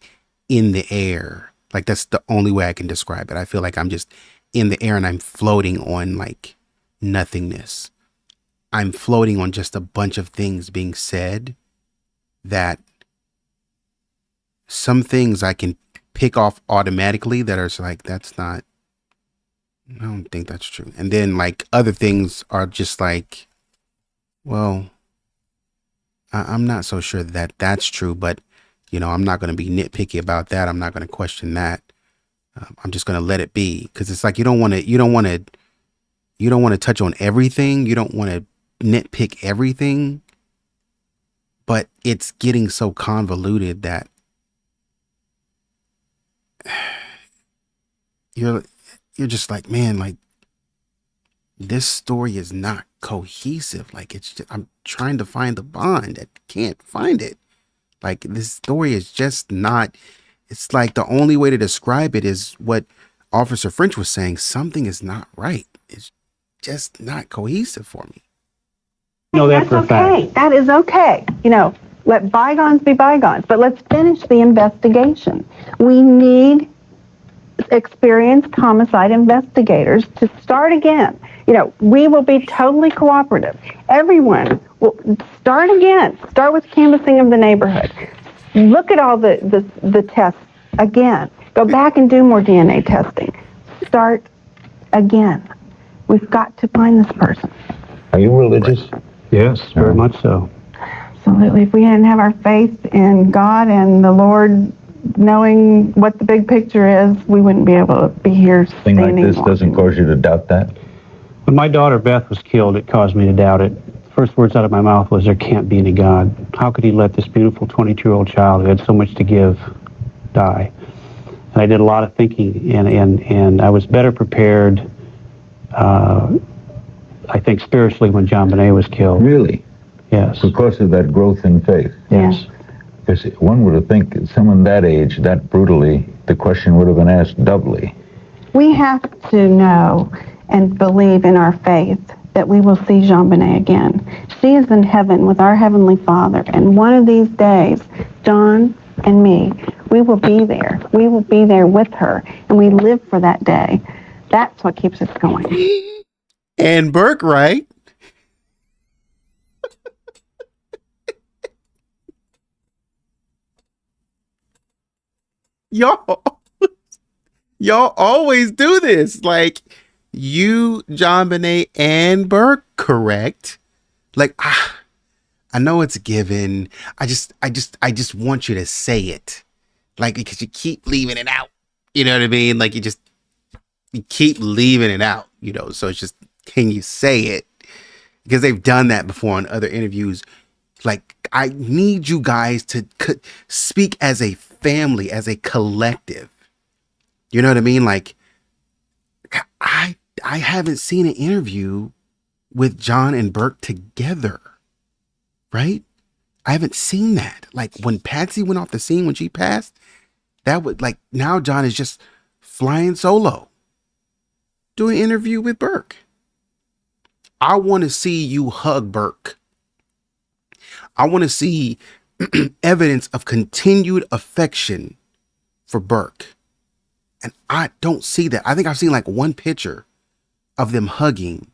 in the air. Like that's the only way I can describe it. I feel like I'm just in the air and I'm floating on like nothingness. I'm floating on just a bunch of things being said that some things I can pick off automatically that are like, I don't think that's true. And then like other things are just like, well, I'm not so sure that that's true, but I'm not going to be nitpicky about that. I'm not going to question that. I'm just going to let it be, because it's like you don't want to touch on everything. You don't want to nitpick everything, but it's getting so convoluted that you're just like, man, like this story is not cohesive. Like it's just, I'm trying to find the bond. I can't find it. Like this story is just not, it's like the only way to describe it is what Officer French was saying. Something is not right. It's just not cohesive for me. No, that's for a okay. fact. That is okay. Let bygones be bygones. But let's finish the investigation. We need experienced homicide investigators to start again. We will be totally cooperative. Everyone will start again. Start with canvassing of the neighborhood. Look at all the tests again. Go back and do more DNA testing. Start again. We've got to find this person. Are you religious? Yes, very much so. Absolutely. If we didn't have our faith in God and the Lord knowing what the big picture is, we wouldn't be able to be here Thing like this doesn't cause you to doubt that? When my daughter Beth was killed, it caused me to doubt it. The first words out of my mouth was, there can't be any God. How could he let this beautiful 22-year-old child who had so much to give die? And I did a lot of thinking, and I was better prepared, I think, spiritually when JonBenet was killed. Really? Yes. Because of that growth in faith? Yes. Because one would have think someone that age, that brutally, the question would have been asked doubly. We have to know and believe in our faith that we will see JonBenet again. She is in heaven with our Heavenly Father, and one of these days, John and me, we will be there. We will be there with her, and we live for that day. That's what keeps us going. And Burke, right? y'all always do this. Like you, JonBenet, and Burke, correct? Like, I know it's a given. I just want you to say it. Like, because you keep leaving it out. You know what I mean? Like you keep leaving it out, so it's just, can you say it? Because they've done that before in other interviews. Like, I need you guys to speak as a family, as a collective. You know what I mean? Like, I haven't seen an interview with John and Burke together, right? I haven't seen that. Like, when Patsy went off the scene, when she passed, that would, like, now John is just flying solo, doing an interview with Burke. I want to see you hug Burke. I want to see evidence of continued affection for Burke. And I don't see that. I think I've seen like one picture of them hugging.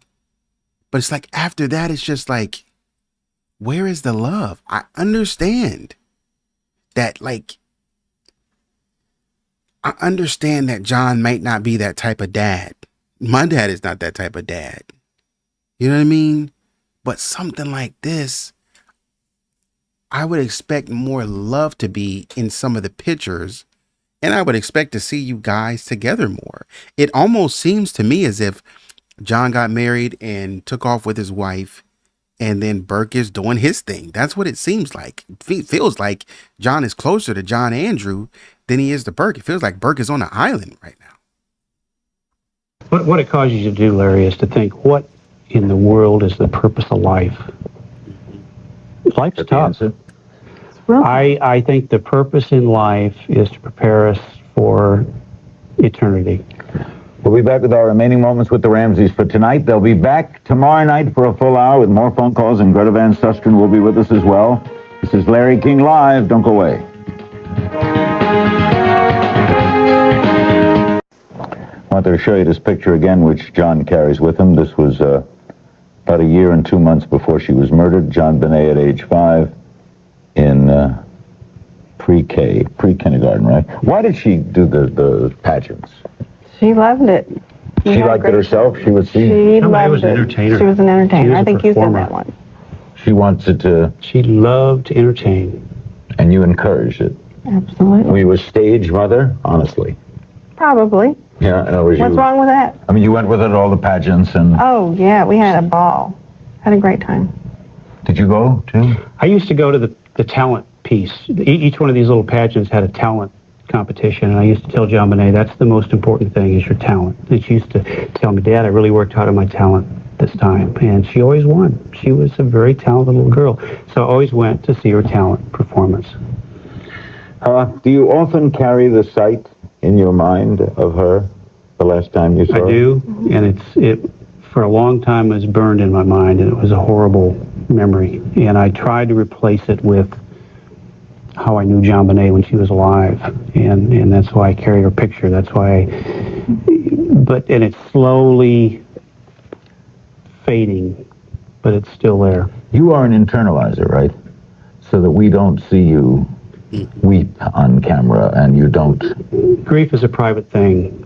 But it's like after that, it's just like, where is the love? I understand that, like, I understand that John might not be that type of dad. My dad is not that type of dad. You know what I mean? But something like this, I would expect more love to be in some of the pictures, and I would expect to see you guys together more. It almost seems to me as if John got married and took off with his wife, and then Burke is doing his thing. That's what it seems like. It feels like John is closer to John Andrew than he is to Burke. It feels like Burke is on an island right now. What it causes you to do, Larry, is to think, what in the world is the purpose of life? Life's tough. I think the purpose in life is to prepare us for eternity. We'll be back with our remaining moments with the Ramseys for tonight. They'll be back tomorrow night for a full hour with more phone calls, and Greta Van Susteren will be with us as well. This is Larry King Live. Don't go away. I wanted to show you this picture again, which John carries with him. This was about a year and 2 months before she was murdered. JonBenet at age 5 in pre-K, pre-kindergarten, right? Why did she do the pageants? She loved it. She liked it herself? She would see? She Somebody loved was an it. entertainer. She was an entertainer. She was I a think you said performer. that one. She wanted to, She loved to entertain. and you encouraged it. Absolutely. Were you a stage mother, honestly? Probably. Yeah, in other words, What's wrong with that? I mean, you went with her to all the pageants, and Oh, yeah, we had a ball. Had a great time. did you go, too? I used to go to the talent piece. Each one of these little pageants had a talent competition, and I used to tell JonBenet, that's the most important thing, is your talent. And she used to tell me, Dad, I really worked hard on my talent this time. And she always won. She was a very talented little girl. So I always went to see her talent performance. Do you often carry the sight in your mind of her the last time you saw her? I do, and it for a long time was burned in my mind, and it was a horrible memory. And I tried to replace it with how I knew JonBenet when she was alive, and that's why I carry her picture. That's why, and it's slowly fading, but it's still there. You are an internalizer, right? So that we don't see you weep on camera, and you don't... Grief is a private thing.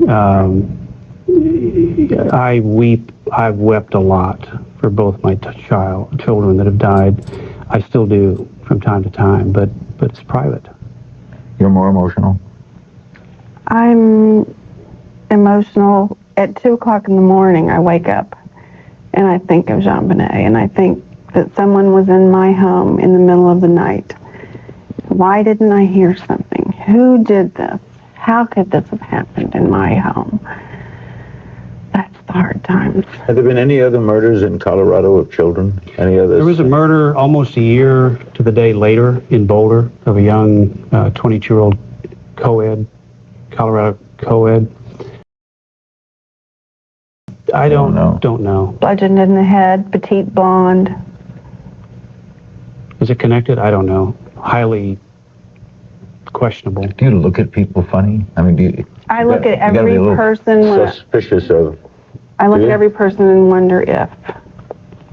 I weep. I've wept a lot for both my children that have died. I still do from time to time, but it's private. You're more emotional? I'm emotional. At 2 o'clock in the morning, I wake up and I think of JonBenet, and I think that someone was in my home in the middle of the night. Why didn't I hear something? Who did this? How could this have happened in my home? That's the hard times. Have there been any other murders in Colorado of children? Any others? There was a murder almost a year to the day later in Boulder of a young 22-year-old Colorado co-ed. I don't know. Bludgeoned in the head, petite blonde. Is it connected? I don't know. Highly questionable. Do you look at people funny? I mean, I look at every person. Suspicious of... I look at every person and wonder if,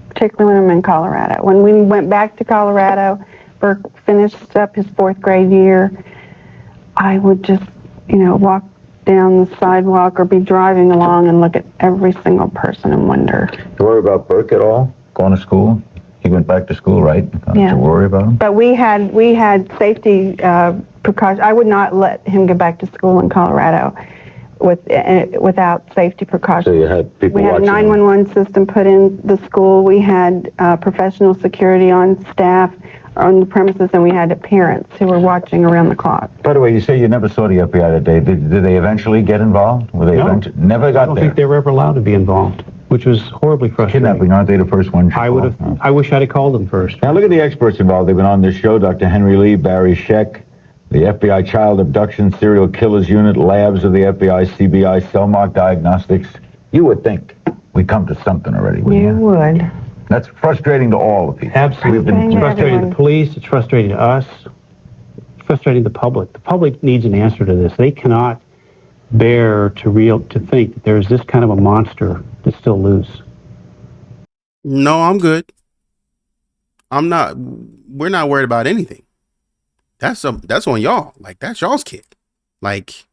particularly when I'm in Colorado. When we went back to Colorado, Burke finished up his 4th grade year, I would just, walk down the sidewalk or be driving along and look at every single person and wonder. Do you worry about Burke at all, going to school? He went back to school, right? Yeah. To worry about him? But we had safety precautions. I would not let him go back to school in Colorado without safety precautions. So you had people We had a watching 911 system put in the school. We had professional security on staff on the premises, and we had parents who were watching around the clock. By the way, you say you never saw the FBI that day. Did they eventually get involved? Were they No. Never got there? I don't think they were ever allowed to be involved, which was horribly frustrating. Kidnapping, aren't they the first ones? I wish I'd have called them first. Now look at the experts involved. They've been on this show: Dr. Henry Lee, Barry Scheck, the FBI Child Abduction Serial Killers Unit, labs of the FBI, CBI, Cellmark Diagnostics. You would think we'd come to something already, wouldn't you? You would. That's frustrating to all of people. Absolutely. It's frustrating to the police. It's frustrating to us. It's frustrating the public. The public needs an answer to this. They cannot bear to think that there's this kind of a monster that's still loose. No, I'm good. We're not worried about anything. That's on y'all. Like, that's y'all's kid. Like,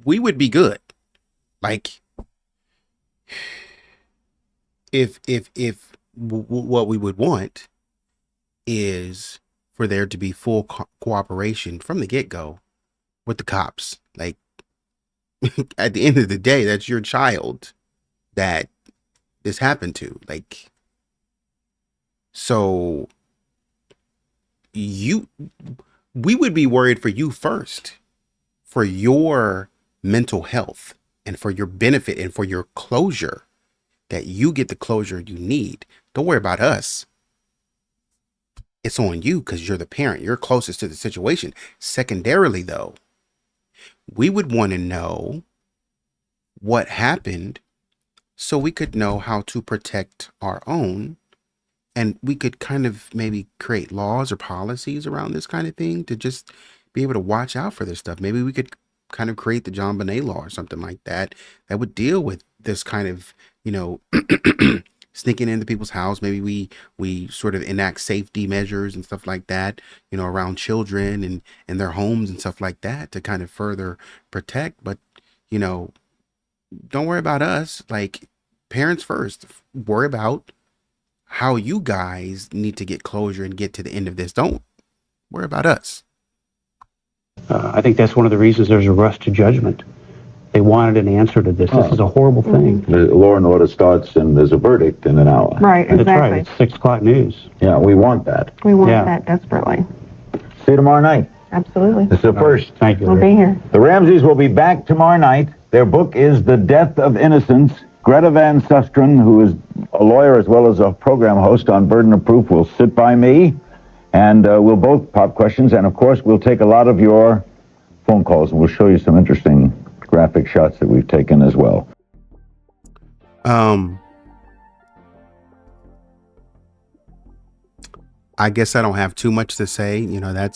we would be good. Like, if what we would want is for there to be full cooperation from the get-go with the cops. Like, at the end of the day, that's your child that this happened to. Like, so we would be worried for you first, for your mental health and for your benefit and for your closure, that you get the closure you need. Don't worry about us. It's on you because you're the parent. You're closest to the situation. Secondarily, though, we would want to know what happened so we could know how to protect our own, and we could kind of maybe create laws or policies around this kind of thing to just be able to watch out for this stuff. Maybe we could kind of create the JonBenet law or something like that that would deal with this kind of, sneaking into people's house. Maybe we sort of enact safety measures and stuff like that, around children and their homes and stuff like that to kind of further protect. But, don't worry about us. Like, parents first. Worry about how you guys need to get closure and get to the end of this. Don't worry about us. I think that's one of the reasons there's a rush to judgment. They wanted an answer to this. This is a horrible thing. The law and order starts and there's a verdict in an hour. Right, That's exactly. right. It's 6 o'clock news. Yeah, we want that. We want Yeah. that desperately. See you tomorrow night. Absolutely. It's the first. Thank you. We'll Larry. be here. The Ramseys will be back tomorrow night. Their book is The Death of Innocence. Greta Van Susteren, who is a lawyer as well as a program host on Burden of Proof, will sit by me, and we'll both pop questions. And, of course, we'll take a lot of your phone calls, and we'll show you some interesting graphic shots that we've taken as well. I guess I don't have too much to say. I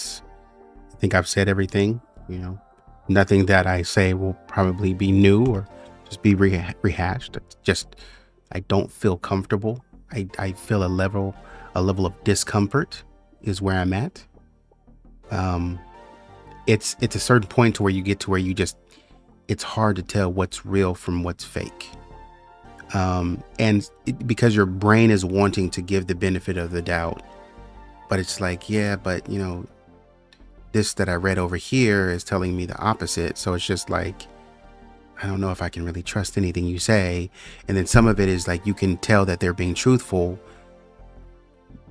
think I've said everything. Nothing that I say will probably be new or just be rehashed. It's just, I don't feel comfortable. I feel a level of discomfort is where I'm at. It's a certain point to where you get to where it's hard to tell what's real from what's fake. Because your brain is wanting to give the benefit of the doubt, but it's like, yeah, but this that I read over here is telling me the opposite. So it's just like, I don't know if I can really trust anything you say. And then some of it is like, you can tell that they're being truthful,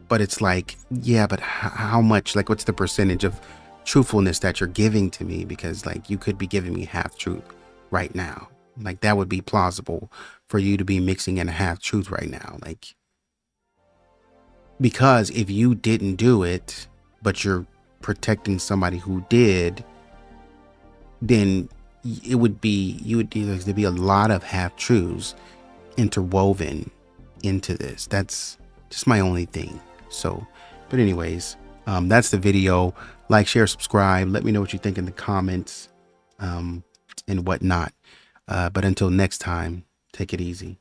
but it's like, yeah, but how much, like, what's the percentage of truthfulness that you're giving to me? Because like, you could be giving me half truth right now. Like, that would be plausible for you to be mixing in a half truth right now. Like, because if you didn't do it, but you're protecting somebody who did, then there'd be a lot of half truths interwoven into this. That's just my only thing. So, but anyways, that's the video. Like, share, subscribe. Let me know what you think in the comments, and whatnot. But until next time, take it easy.